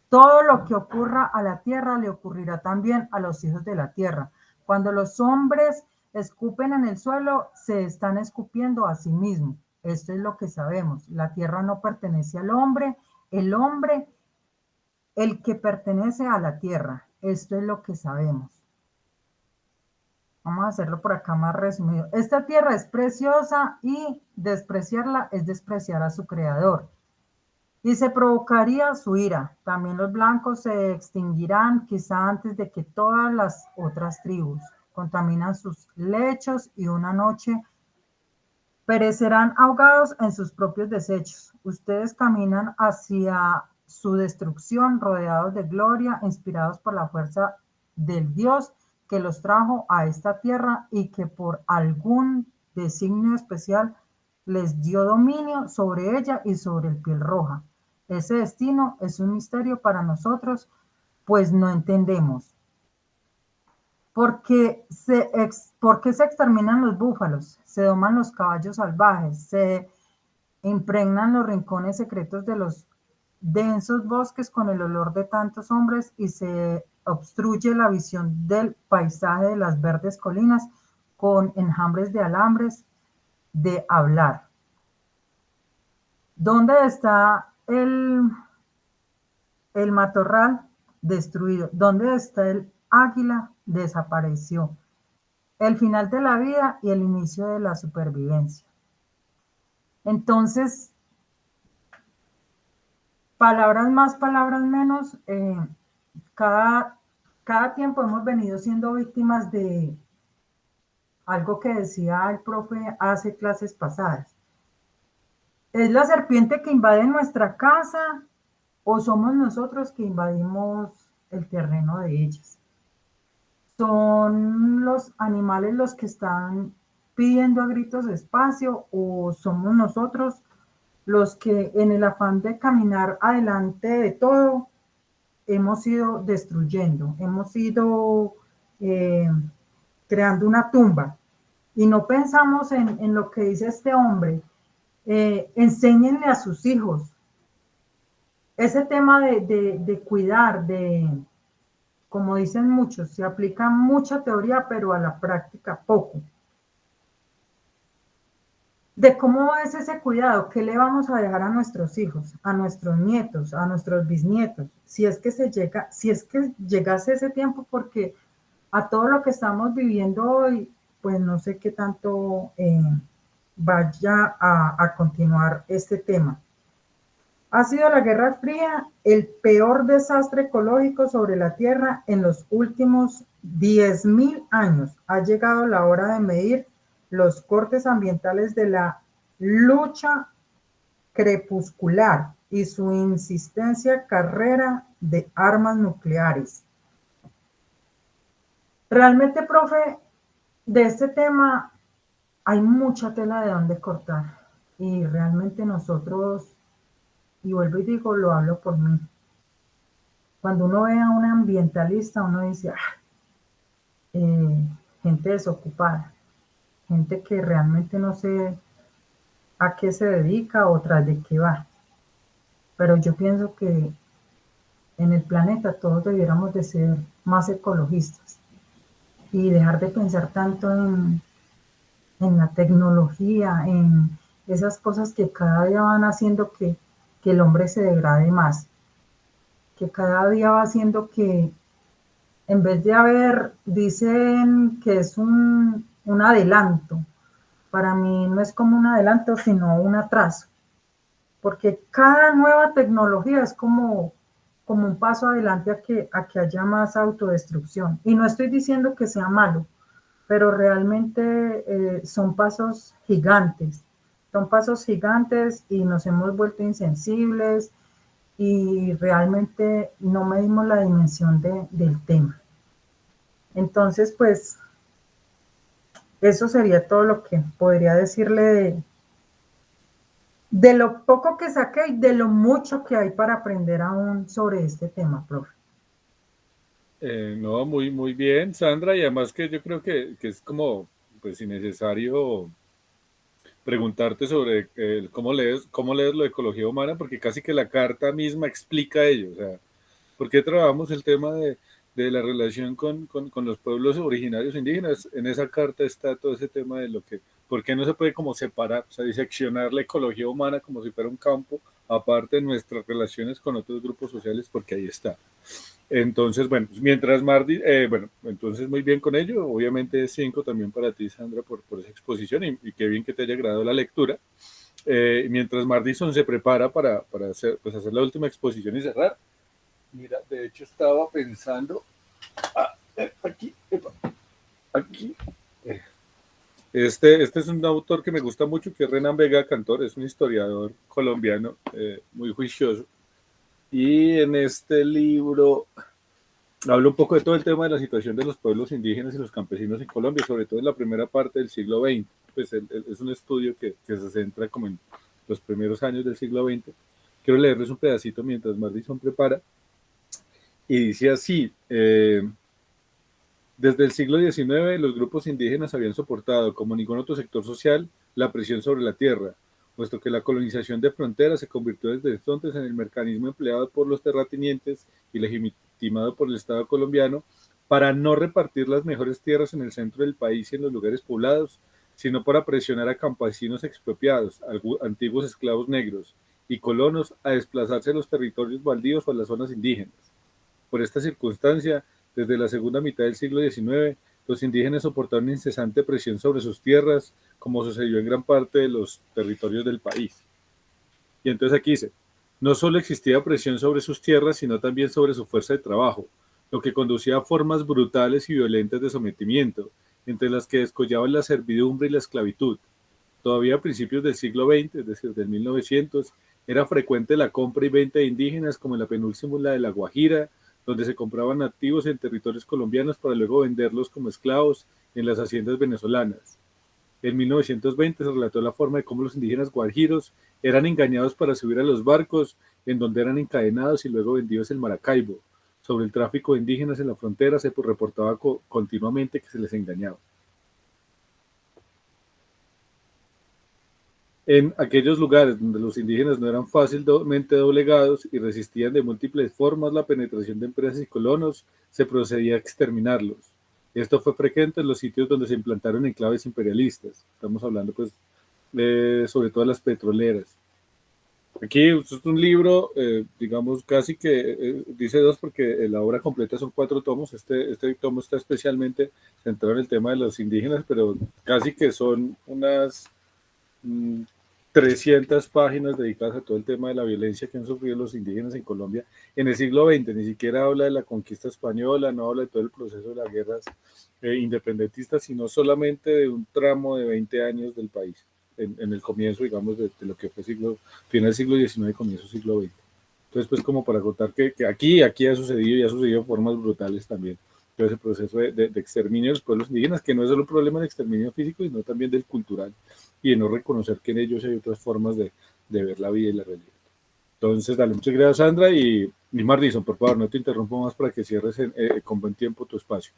Todo lo que ocurra a la tierra le ocurrirá también a los hijos de la tierra. Cuando los hombres escupen en el suelo, se están escupiendo a sí mismos. Esto es lo que sabemos. La tierra no pertenece al hombre, el que pertenece a la tierra. Esto es lo que sabemos. Vamos a hacerlo por acá más resumido. Esta tierra es preciosa y despreciarla es despreciar a su creador. Y se provocaría su ira. También los blancos se extinguirán quizá antes de que todas las otras tribus contaminan sus lechos y una noche perecerán ahogados en sus propios desechos. Ustedes caminan hacia su destrucción, rodeados de gloria, inspirados por la fuerza del Dios que los trajo a esta tierra y que por algún designio especial les dio dominio sobre ella y sobre el piel roja. Ese destino es un misterio para nosotros, pues no entendemos. ¿Por qué se exterminan los búfalos? Se doman los caballos salvajes, se impregnan los rincones secretos de los densos bosques con el olor de tantos hombres y se obstruye la visión del paisaje de las verdes colinas con enjambres de alambres de hablar. ¿Dónde está el matorral? Destruido. ¿Dónde está el águila? Desapareció. El final de la vida y el inicio de la supervivencia. Entonces, palabras más, palabras menos, cada tiempo hemos venido siendo víctimas de algo que decía el profe hace clases pasadas. ¿Es la serpiente que invade nuestra casa o somos nosotros que invadimos el terreno de ellas? ¿Son los animales los que están pidiendo a gritos espacio o somos nosotros los que en el afán de caminar adelante de todo hemos ido destruyendo, hemos ido creando una tumba y no pensamos en lo que dice este hombre? Enséñenle a sus hijos ese tema de cuidar, como dicen muchos, se aplica mucha teoría, pero a la práctica poco. De cómo es ese cuidado, qué le vamos a dejar a nuestros hijos, a nuestros nietos, a nuestros bisnietos, si es que llegase ese tiempo, porque a todo lo que estamos viviendo hoy, pues no sé qué tanto vaya a continuar este tema. Ha sido la Guerra Fría el peor desastre ecológico sobre la Tierra en los últimos 10.000 años. Ha llegado la hora de medir los cortes ambientales de la lucha crepuscular y su insistencia carrera de armas nucleares. Realmente, profe, de este tema hay mucha tela de donde cortar y realmente nosotros, y vuelvo y digo, lo hablo por mí. Cuando uno ve a un ambientalista, uno dice, gente desocupada, gente que realmente no sé a qué se dedica o tras de qué va. Pero yo pienso que en el planeta todos debiéramos de ser más ecologistas y dejar de pensar tanto en la tecnología, en esas cosas que cada día van haciendo que el hombre se degrade más, que cada día va haciendo que en vez de haber, dicen que es un adelanto, para mí no es como un adelanto, sino un atraso, porque cada nueva tecnología es como un paso adelante a que haya más autodestrucción. Y no estoy diciendo que sea malo, pero realmente son pasos gigantes y nos hemos vuelto insensibles y realmente no medimos la dimensión del tema. Entonces, pues, eso sería todo lo que podría decirle de lo poco que saqué y de lo mucho que hay para aprender aún sobre este tema, profe. No, muy, muy bien, Sandra, y además que yo creo que es como, pues, innecesario preguntarte sobre cómo lees lo de ecología humana, porque casi que la carta misma explica ello. O sea, ¿por qué trabajamos el tema de la relación con los pueblos originarios indígenas? En esa carta está todo ese tema de lo que, ¿por qué no se puede como separar, o sea, diseccionar la ecología humana como si fuera un campo, aparte de nuestras relaciones con otros grupos sociales? Porque ahí está. Entonces, bueno, pues mientras Mardi, bueno, entonces muy bien con ello, obviamente 5 también para ti, Sandra, por esa exposición y qué bien que te haya agradado la lectura. Mientras Mardison se prepara para hacer, pues hacer la última exposición y cerrar. Mira, de hecho estaba pensando, aquí. Este es un autor que me gusta mucho, que es Renan Vega Cantor, es un historiador colombiano muy juicioso. Y en este libro habla un poco de todo el tema de la situación de los pueblos indígenas y los campesinos en Colombia, sobre todo en la primera parte del siglo XX. Pues es un estudio que se centra como en los primeros años del siglo XX. Quiero leerles un pedacito mientras Mardison prepara. Y dice así, desde el siglo XIX los grupos indígenas habían soportado, como ningún otro sector social, la presión sobre la tierra, puesto que la colonización de fronteras se convirtió desde entonces en el mecanismo empleado por los terratenientes y legitimado por el Estado colombiano para no repartir las mejores tierras en el centro del país y en los lugares poblados, sino para presionar a campesinos expropiados, antiguos esclavos negros y colonos a desplazarse a los territorios baldíos o a las zonas indígenas. Por esta circunstancia, desde la segunda mitad del siglo XIX, los indígenas soportaron incesante presión sobre sus tierras, como sucedió en gran parte de los territorios del país. Y entonces aquí dice, no solo existía presión sobre sus tierras, sino también sobre su fuerza de trabajo, lo que conducía a formas brutales y violentas de sometimiento, entre las que descollaban la servidumbre y la esclavitud. Todavía a principios del siglo XX, es decir, del 1900, era frecuente la compra y venta de indígenas, como en la península de La Guajira, donde se compraban nativos en territorios colombianos para luego venderlos como esclavos en las haciendas venezolanas. En 1920 se relató la forma de cómo los indígenas guajiros eran engañados para subir a los barcos, en donde eran encadenados y luego vendidos en Maracaibo. Sobre el tráfico de indígenas en la frontera se reportaba continuamente que se les engañaba. En aquellos lugares donde los indígenas no eran fácilmente doblegados y resistían de múltiples formas la penetración de empresas y colonos, se procedía a exterminarlos. Esto fue frecuente en los sitios donde se implantaron enclaves imperialistas. Estamos hablando, pues, sobre todo de las petroleras. Aquí esto es un libro, digamos, casi que dice 2 porque la obra completa son 4 tomos. Este tomo está especialmente centrado en el tema de los indígenas, pero casi que son unas 300 páginas dedicadas a todo el tema de la violencia que han sufrido los indígenas en Colombia en el siglo XX. Ni siquiera habla de la conquista española, no habla de todo el proceso de las guerras independentistas, sino solamente de un tramo de 20 años del país, en el comienzo, digamos, de lo que fue final del siglo XIX, comienzo del siglo XX. Entonces, pues como para contar que aquí ha sucedido y ha sucedido de formas brutales también todo ese proceso de exterminio de los pueblos indígenas, que no es solo un problema de exterminio físico, sino también del cultural, y de no reconocer que en ellos hay otras formas de ver la vida y la realidad. Entonces, dale, muchas gracias, Sandra, y Mardison, por favor, no te interrumpo más para que cierres con buen tiempo tu espacio.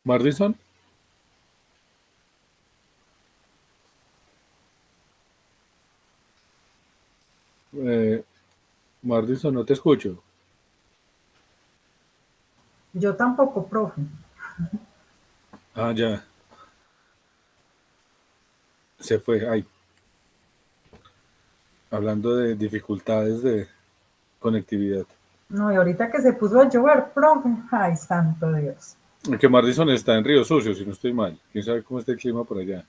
Mardison. Mardison, no te escucho. Yo tampoco, profe. Ah, ya. Se fue. Ay. Hablando de dificultades de conectividad. No, y ahorita que se puso a llover, profe. Ay, santo Dios. Que Mardison está en Río Sucio, si no estoy mal. ¿Quién sabe cómo está el clima por allá?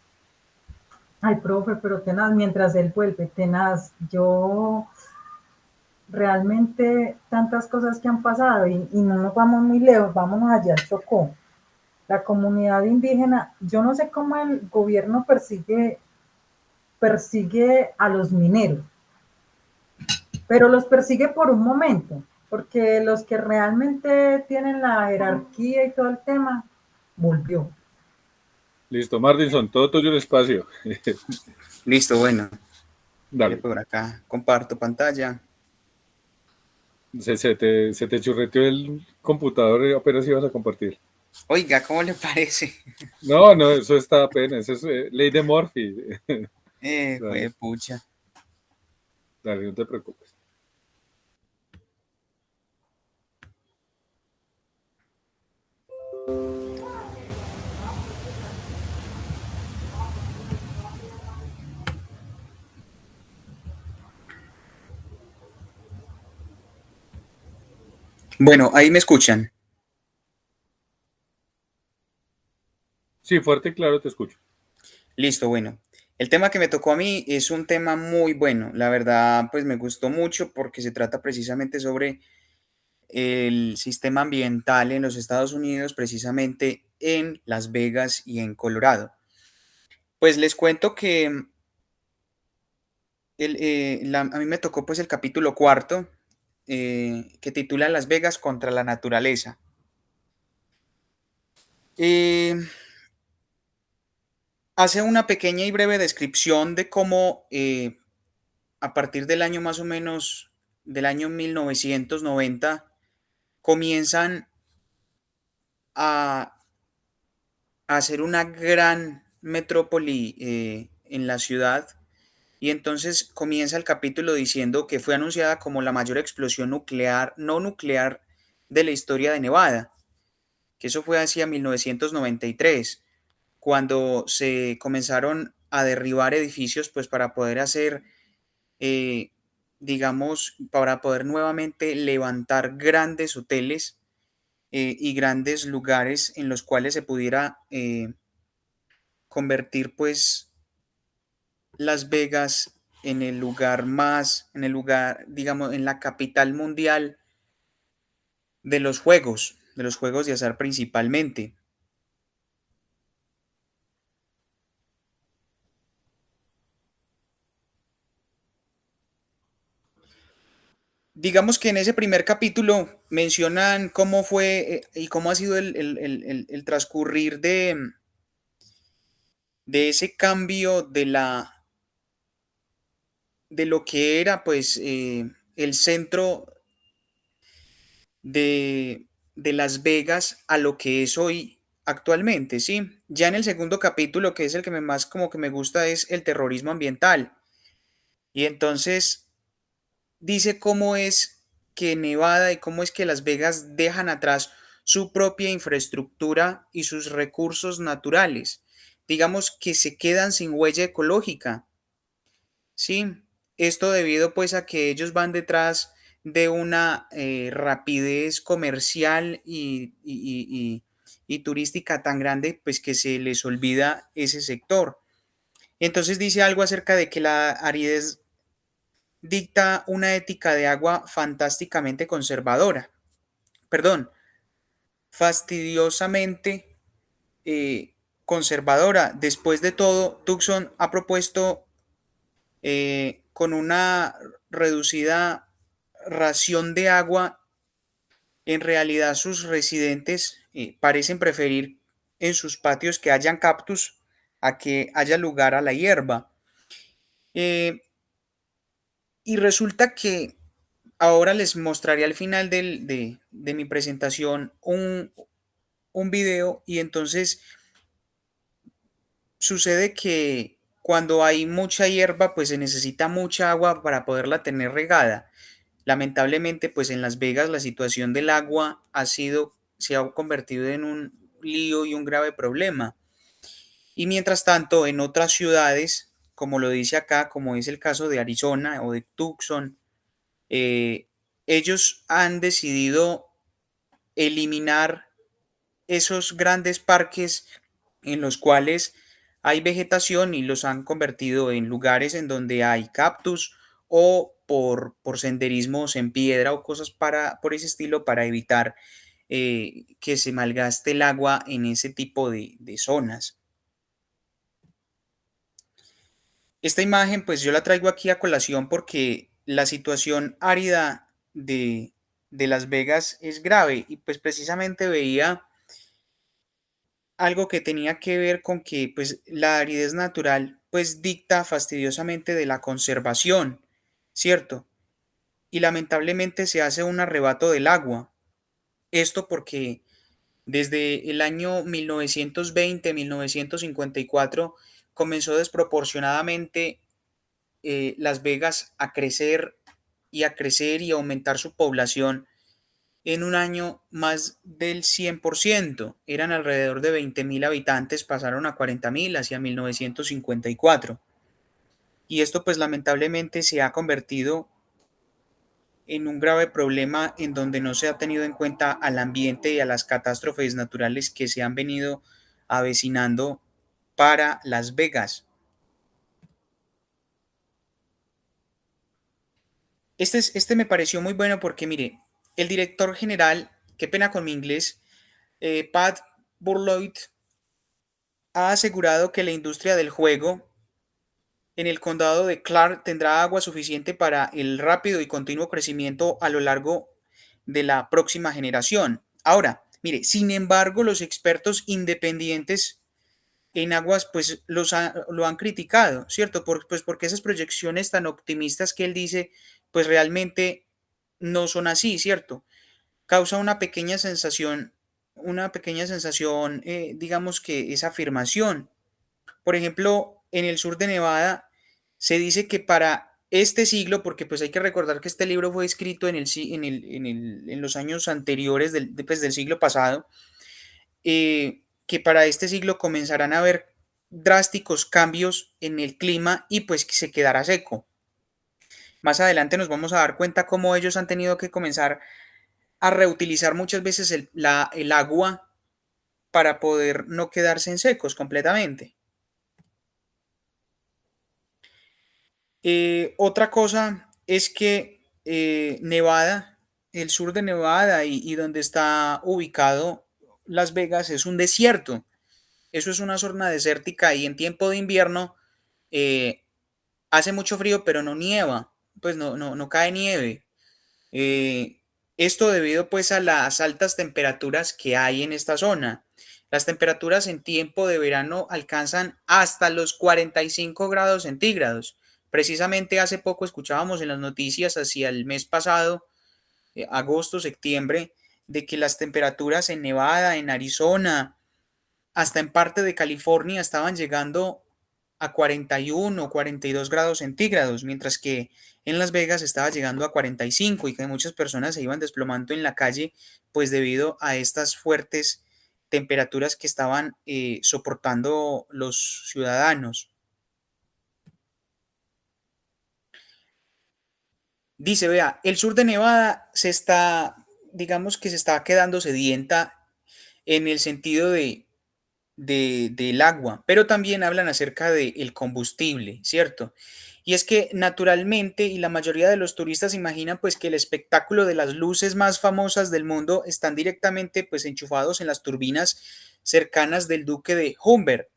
Ay, profe, pero tenaz, mientras él vuelve, tenaz. Yo realmente tantas cosas que han pasado y no nos vamos muy lejos, vámonos allá al Chocó. La comunidad indígena, yo no sé cómo el gobierno persigue a los mineros, pero los persigue por un momento, porque los que realmente tienen la jerarquía y todo el tema, volvió. Listo, Mardison, todo tuyo el espacio. Listo, bueno. Dale. Por acá comparto pantalla. Se te churreteó el computador apenas ibas a compartir. Oiga, ¿cómo le parece? No, eso está apenas, eso es ley de Murphy. Pucha. Dale, no te preocupes. Bueno, ahí me escuchan. Sí, fuerte y claro te escucho. Listo, bueno. El tema que me tocó a mí es un tema muy bueno. La verdad, pues me gustó mucho porque se trata precisamente sobre el sistema ambiental en los Estados Unidos, precisamente en Las Vegas y en Colorado. Pues les cuento que a mí me tocó pues el capítulo cuarto, que titula Las Vegas contra la naturaleza. Hace una pequeña y breve descripción de cómo a partir del año más o menos del año 1990 comienzan a hacer una gran metrópoli en la ciudad, y entonces comienza el capítulo diciendo que fue anunciada como la mayor explosión nuclear, no nuclear, de la historia de Nevada, que eso fue hacia 1993, cuando se comenzaron a derribar edificios pues para poder hacer, digamos, para poder nuevamente levantar grandes hoteles y grandes lugares en los cuales se pudiera convertir pues Las Vegas en el lugar más, en el lugar, digamos, en la capital mundial de los juegos de azar principalmente. Digamos que en ese primer capítulo mencionan cómo fue y cómo ha sido el transcurrir de ese cambio de lo que era pues el centro de Las Vegas a lo que es hoy actualmente, ¿sí? Ya en el segundo capítulo, que es el que más como que me gusta, es el terrorismo ambiental. Y entonces dice cómo es que Nevada y cómo es que Las Vegas dejan atrás su propia infraestructura y sus recursos naturales. Digamos que se quedan sin huella ecológica. Sí, esto debido pues a que ellos van detrás de una rapidez comercial y turística tan grande pues que se les olvida ese sector. Entonces dice algo acerca de que la aridez dicta una ética de agua fantásticamente conservadora, perdón, fastidiosamente conservadora. Después de todo, Tucson ha propuesto con una reducida ración de agua, en realidad sus residentes parecen preferir en sus patios que hayan cactus a que haya lugar a la hierba. Y resulta que ahora les mostraré al final de mi presentación un video y entonces sucede que cuando hay mucha hierba, pues se necesita mucha agua para poderla tener regada. Lamentablemente, pues en Las Vegas la situación del agua se ha convertido en un lío y un grave problema. Y mientras tanto, en otras ciudades, como lo dice acá, como es el caso de Arizona o de Tucson, ellos han decidido eliminar esos grandes parques en los cuales hay vegetación y los han convertido en lugares en donde hay cactus o por senderismos en piedra o cosas por ese estilo para evitar que se malgaste el agua en ese tipo de zonas. Esta imagen pues yo la traigo aquí a colación porque la situación árida de Las Vegas es grave y pues precisamente veía algo que tenía que ver con que pues la aridez natural pues dicta fastidiosamente de la conservación, ¿cierto? Y lamentablemente se hace un arrebato del agua. Esto porque desde el año 1920-1954 comenzó desproporcionadamente Las Vegas a crecer y aumentar su población en un año más del 100%. Eran alrededor de 20.000 habitantes, pasaron a 40.000 hacia 1954. Y esto pues lamentablemente se ha convertido en un grave problema en donde no se ha tenido en cuenta al ambiente y a las catástrofes naturales que se han venido avecinando para Las Vegas. Este me pareció muy bueno porque, mire, el director general, qué pena con mi inglés, Pat Burloyd, ha asegurado que la industria del juego en el condado de Clark tendrá agua suficiente para el rápido y continuo crecimiento a lo largo de la próxima generación. Ahora, mire, sin embargo, los expertos independientes en aguas pues lo han criticado, ¿cierto? Pues porque esas proyecciones tan optimistas que él dice pues realmente no son así, ¿cierto? Causa una pequeña sensación, digamos que esa afirmación. Por ejemplo, en el sur de Nevada se dice que para este siglo, porque pues hay que recordar que este libro fue escrito en los años anteriores del siglo pasado, que para este siglo comenzarán a haber drásticos cambios en el clima y pues que se quedará seco. Más adelante nos vamos a dar cuenta cómo ellos han tenido que comenzar a reutilizar muchas veces el agua para poder no quedarse en secos completamente. Otra cosa es que Nevada, el sur de Nevada y donde está ubicado Las Vegas es un desierto. Eso es una zona desértica y en tiempo de invierno hace mucho frío, pero no nieva, pues no cae nieve. Esto debido pues a las altas temperaturas que hay en esta zona. Las temperaturas en tiempo de verano alcanzan hasta los 45 grados centígrados. Precisamente hace poco escuchábamos en las noticias hacia el mes pasado, agosto, septiembre, de que las temperaturas en Nevada, en Arizona, hasta en parte de California estaban llegando a 41 o 42 grados centígrados, mientras que en Las Vegas estaba llegando a 45 y que muchas personas se iban desplomando en la calle, pues debido a estas fuertes temperaturas que estaban soportando los ciudadanos. Dice, vea, el sur de Nevada digamos que se está quedando sedienta en el sentido del agua, pero también hablan acerca del combustible, ¿cierto? Y es que naturalmente y la mayoría de los turistas imaginan pues que el espectáculo de las luces más famosas del mundo están directamente pues enchufados en las turbinas cercanas del duque de Humbert.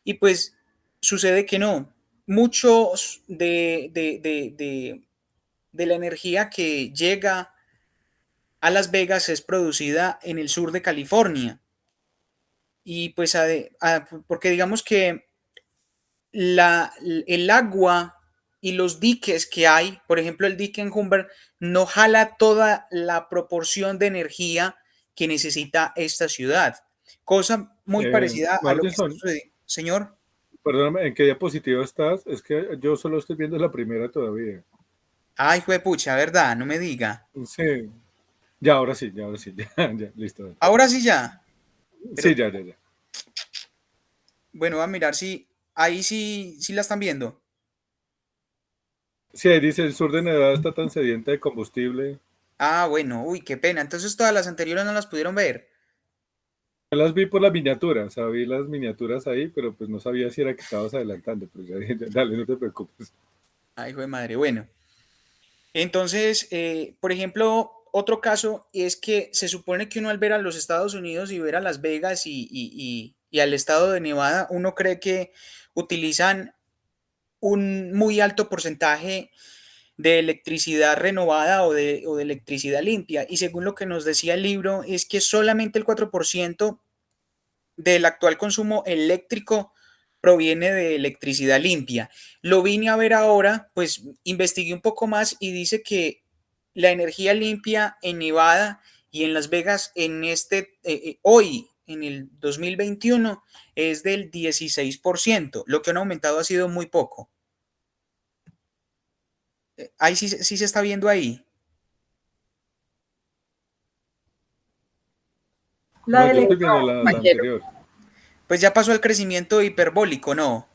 Y pues sucede que no. Muchos de la energía que llega a Las Vegas es producida en el sur de California. Y pues porque digamos que el agua y los diques que hay, por ejemplo el dique en Humbert, no jala toda la proporción de energía que necesita esta ciudad. Cosa muy parecida a lo que está Martinson, sucediendo. Señor, perdóname, ¿en qué diapositiva estás? Es que yo solo estoy viendo la primera todavía. ay, juepucha, ¿verdad? No me diga. Sí, ya, ahora sí, ya, listo. Ahora sí ya. Sí, Pero ya. bueno, voy a mirar si ahí sí la están viendo. Sí, ahí dice, el sur de Nevada está tan sedienta de combustible. Ah, bueno, uy, qué pena. Entonces todas las anteriores no las pudieron ver. Yo las vi por las miniaturas, o sea, vi las miniaturas ahí, pero pues no sabía si era que estabas adelantando, pero dale, no te preocupes. Ay, hijo de madre, bueno. Entonces, por ejemplo, otro caso es que se supone que uno al ver a los Estados Unidos y ver a Las Vegas y al estado de Nevada, uno cree que utilizan un muy alto porcentaje de electricidad renovada o de electricidad limpia. Y según lo que nos decía el libro, es que solamente el 4% del actual consumo eléctrico proviene de electricidad limpia. Lo vine a ver ahora, pues investigué un poco más y dice que la energía limpia en Nevada y en Las Vegas hoy, en el 2021, es del 16%. Lo que han aumentado ha sido muy poco. Ahí sí se está viendo ahí. La No, yo estoy electro, viendo la anterior. Pues ya pasó el crecimiento hiperbólico, ¿no?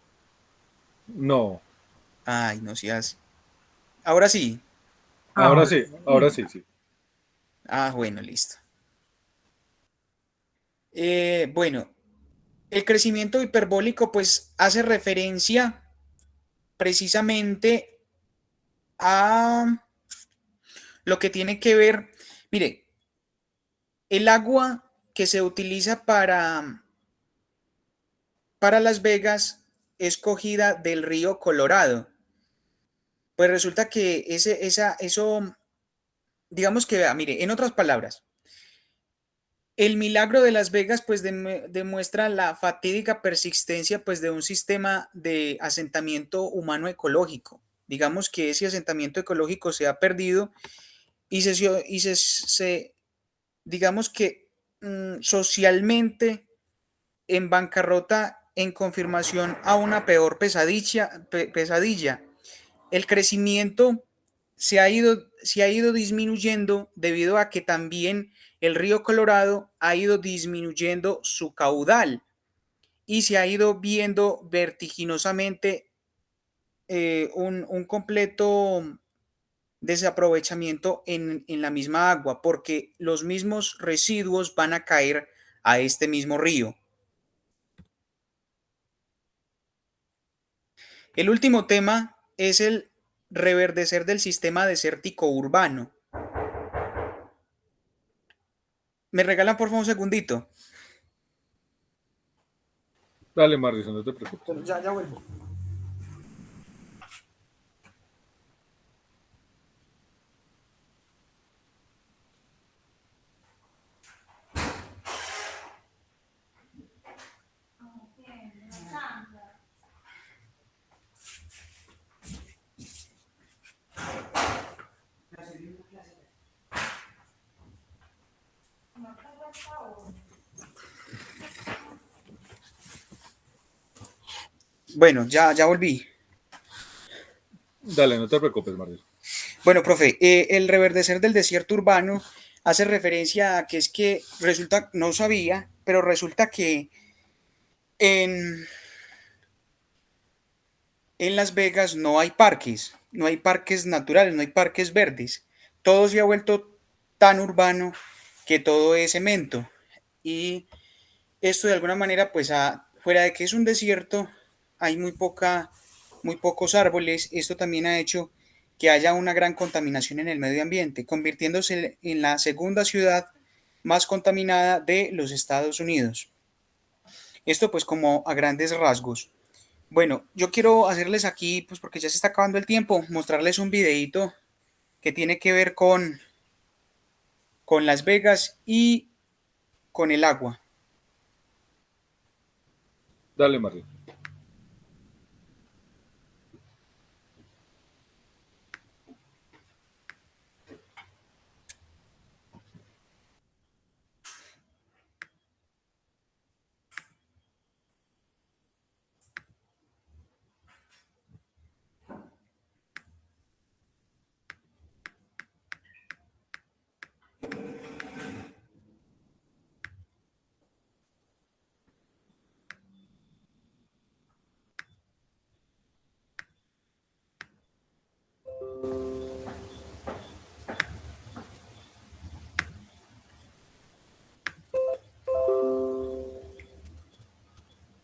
No, Ay, no seas. Ahora sí. ahora sí, sí. Ah, bueno, listo. Bueno, el crecimiento hiperbólico pues hace referencia precisamente a lo que tiene que ver, mire, el agua que se utiliza para Las Vegas es cogida del río Colorado. Pues resulta que eso, digamos que, mire, en otras palabras, el milagro de Las Vegas pues demuestra la fatídica persistencia pues de un sistema de asentamiento humano ecológico. Digamos que ese asentamiento ecológico se ha perdido y digamos que socialmente en bancarrota en confirmación a una peor pesadilla. El crecimiento se ha ido disminuyendo debido a que también el río Colorado ha ido disminuyendo su caudal y se ha ido viendo vertiginosamente un completo desaprovechamiento en la misma agua, porque los mismos residuos van a caer a este mismo río. El último tema es el reverdecer del sistema desértico urbano. ¿Me regalan por favor un segundito? Dale, Marlison, no te preocupes. Ya vuelvo. Bueno, ya volví. Dale, no te preocupes, Marlison. Bueno, profe, el reverdecer del desierto urbano hace referencia a que es que resulta, no sabía, pero resulta que en Las Vegas no hay parques naturales, no hay parques verdes. Todo se ha vuelto tan urbano que todo es cemento. Y esto de alguna manera, pues fuera de que es un desierto, hay muy pocos árboles. Esto también ha hecho que haya una gran contaminación en el medio ambiente, convirtiéndose en la segunda ciudad más contaminada de los Estados Unidos. Esto pues como a grandes rasgos. Bueno, yo quiero hacerles aquí, pues porque ya se está acabando el tiempo, mostrarles un videito que tiene que ver con Las Vegas y con el agua. Dale, Marlison.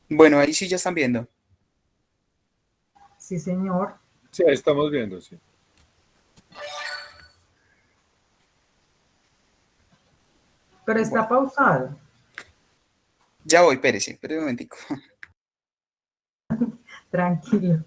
Bueno, ahí sí ya están viendo. Sí, señor. Sí, ahí estamos viendo, sí. Pero está pausado. Ya voy, espérese un momentico. Tranquilo.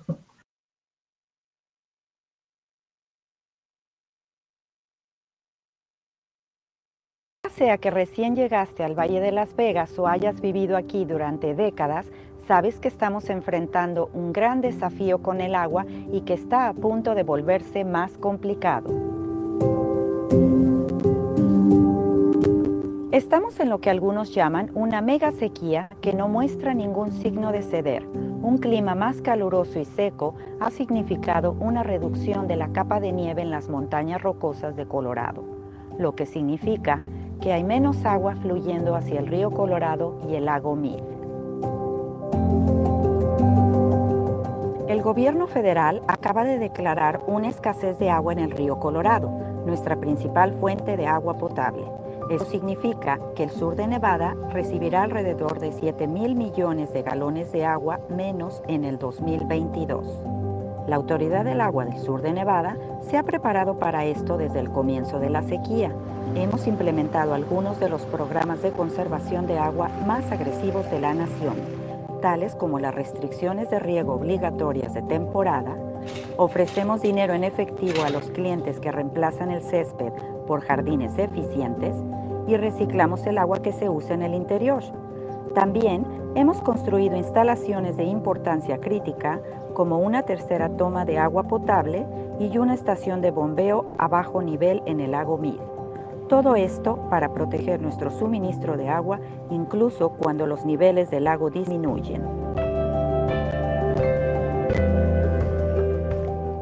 Sea que recién llegaste al Valle de Las Vegas o hayas vivido aquí durante décadas, sabes que estamos enfrentando un gran desafío con el agua y que está a punto de volverse más complicado. Estamos en lo que algunos llaman una mega sequía que no muestra ningún signo de ceder. Un clima más caluroso y seco ha significado una reducción de la capa de nieve en las montañas rocosas de Colorado, lo que significa que hay menos agua fluyendo hacia el río Colorado y el lago Mead. El gobierno federal acaba de declarar una escasez de agua en el río Colorado, nuestra principal fuente de agua potable. Eso significa que el sur de Nevada recibirá alrededor de 7,000 millones de galones de agua menos en el 2022. La Autoridad del Agua del Sur de Nevada se ha preparado para esto desde el comienzo de la sequía. Hemos implementado algunos de los programas de conservación de agua más agresivos de la nación, tales como las restricciones de riego obligatorias de temporada. Ofrecemos dinero en efectivo a los clientes que reemplazan el césped por jardines eficientes y reciclamos el agua que se usa en el interior. También hemos construido instalaciones de importancia crítica como una tercera toma de agua potable y una estación de bombeo a bajo nivel en el lago Mead. Todo esto para proteger nuestro suministro de agua incluso cuando los niveles del lago disminuyen.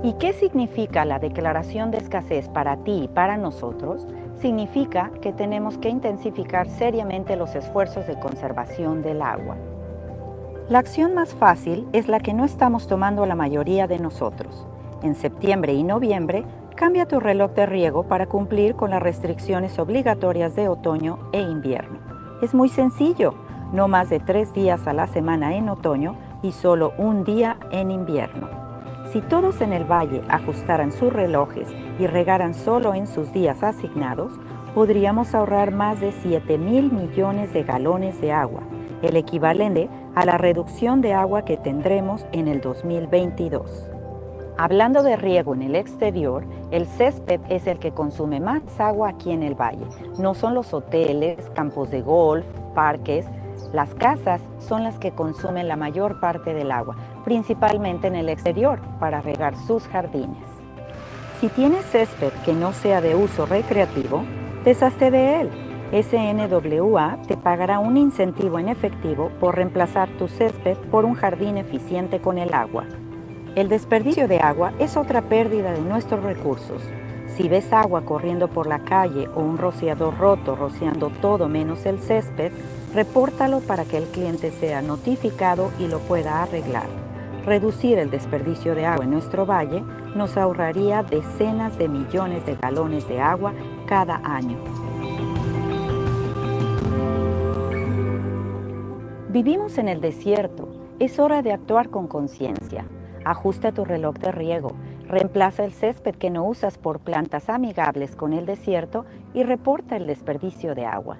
¿Y qué significa la declaración de escasez para ti y para nosotros? Significa que tenemos que intensificar seriamente los esfuerzos de conservación del agua. La acción más fácil es la que no estamos tomando la mayoría de nosotros. En septiembre y noviembre, cambia tu reloj de riego para cumplir con las restricciones obligatorias de otoño e invierno. Es muy sencillo, no más de 3 días a la semana en otoño y solo un día en invierno. Si todos en el valle ajustaran sus relojes y regaran solo en sus días asignados, podríamos ahorrar más de 7,000 millones de galones de agua, el equivalente a la reducción de agua que tendremos en el 2022. Hablando de riego en el exterior, el césped es el que consume más agua aquí en el valle. No son los hoteles, campos de golf, parques. Las casas son las que consumen la mayor parte del agua, principalmente en el exterior, para regar sus jardines. Si tienes césped que no sea de uso recreativo, deshazte de él. SNWA te pagará un incentivo en efectivo por reemplazar tu césped por un jardín eficiente con el agua. El desperdicio de agua es otra pérdida de nuestros recursos. Si ves agua corriendo por la calle o un rociador roto rociando todo menos el césped, repórtalo para que el cliente sea notificado y lo pueda arreglar. Reducir el desperdicio de agua en nuestro valle nos ahorraría decenas de millones de galones de agua cada año. Vivimos en el desierto. Es hora de actuar con conciencia. Ajusta tu reloj de riego, reemplaza el césped que no usas por plantas amigables con el desierto y reporta el desperdicio de agua.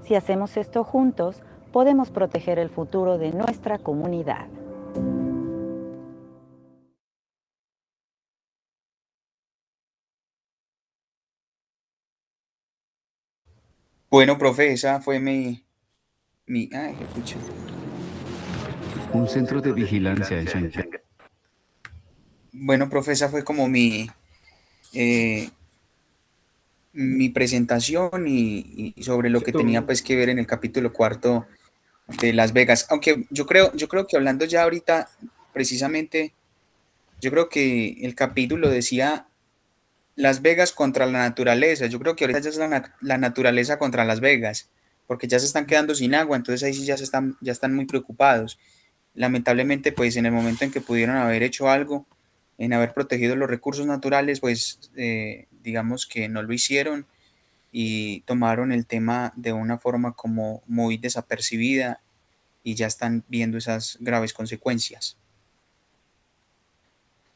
Si hacemos esto juntos, podemos proteger el futuro de nuestra comunidad. Bueno, profe, esa fue ay, escucha. Un centro de vigilancia en Shanghái. Bueno, profe, esa fue como mi presentación y sobre lo que tenía pues que ver en el capítulo 4 de Las Vegas. Aunque yo creo que hablando ya ahorita, precisamente, yo creo que el capítulo decía Las Vegas contra la naturaleza. Yo creo que ahorita ya es la naturaleza contra Las Vegas, porque ya se están quedando sin agua, entonces ahí sí ya están muy preocupados. Lamentablemente, pues en el momento en que pudieron haber hecho algo, en haber protegido los recursos naturales, pues digamos que no lo hicieron y tomaron el tema de una forma como muy desapercibida y ya están viendo esas graves consecuencias.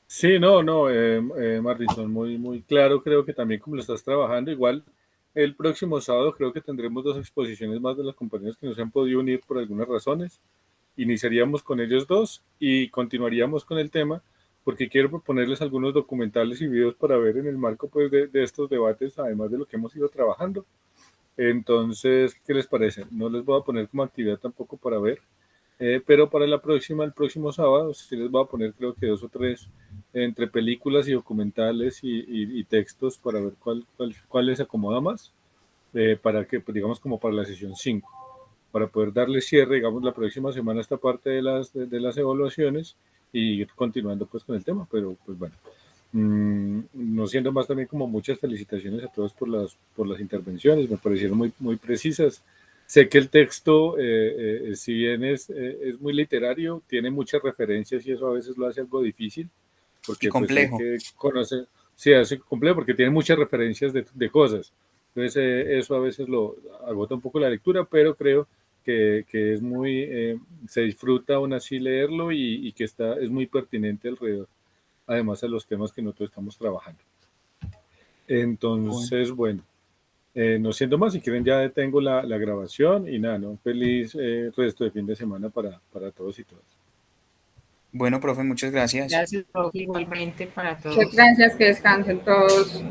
Sí, Marlison, muy claro, creo que también como lo estás trabajando, igual el próximo sábado creo que tendremos 2 exposiciones más de las compañías que no se han podido unir por algunas razones. Iniciaríamos con ellos 2 y continuaríamos con el tema, porque quiero proponerles algunos documentales y videos para ver en el marco pues, de estos debates, además de lo que hemos ido trabajando. Entonces, ¿qué les parece? No les voy a poner como actividad tampoco para ver, pero para el próximo sábado, sí les voy a poner creo que 2 o 3 entre películas y documentales y textos para ver cuál les acomoda más, para que, pues, digamos, como para la sesión 5, para poder darle cierre, digamos, la próxima semana a esta parte de las evaluaciones y ir continuando pues con el tema, pero pues bueno. No siendo más, también como muchas felicitaciones a todos por las intervenciones, me parecieron muy precisas. Sé que el texto, si bien es muy literario, tiene muchas referencias y eso a veces lo hace algo difícil, porque y complejo. Pues, hay que conocer, sí, hace complejo porque tiene muchas referencias de cosas. Entonces eso a veces lo agota un poco la lectura, pero creo que es se disfruta aún así leerlo y que es muy pertinente alrededor, además a los temas que nosotros estamos trabajando. Entonces, bueno, no siendo más, si quieren ya detengo la grabación y nada, ¿no? Feliz resto de fin de semana para todos y todas. Bueno, profe, muchas gracias. Gracias, profe, igualmente para todos. Muchas gracias, que descansen todos.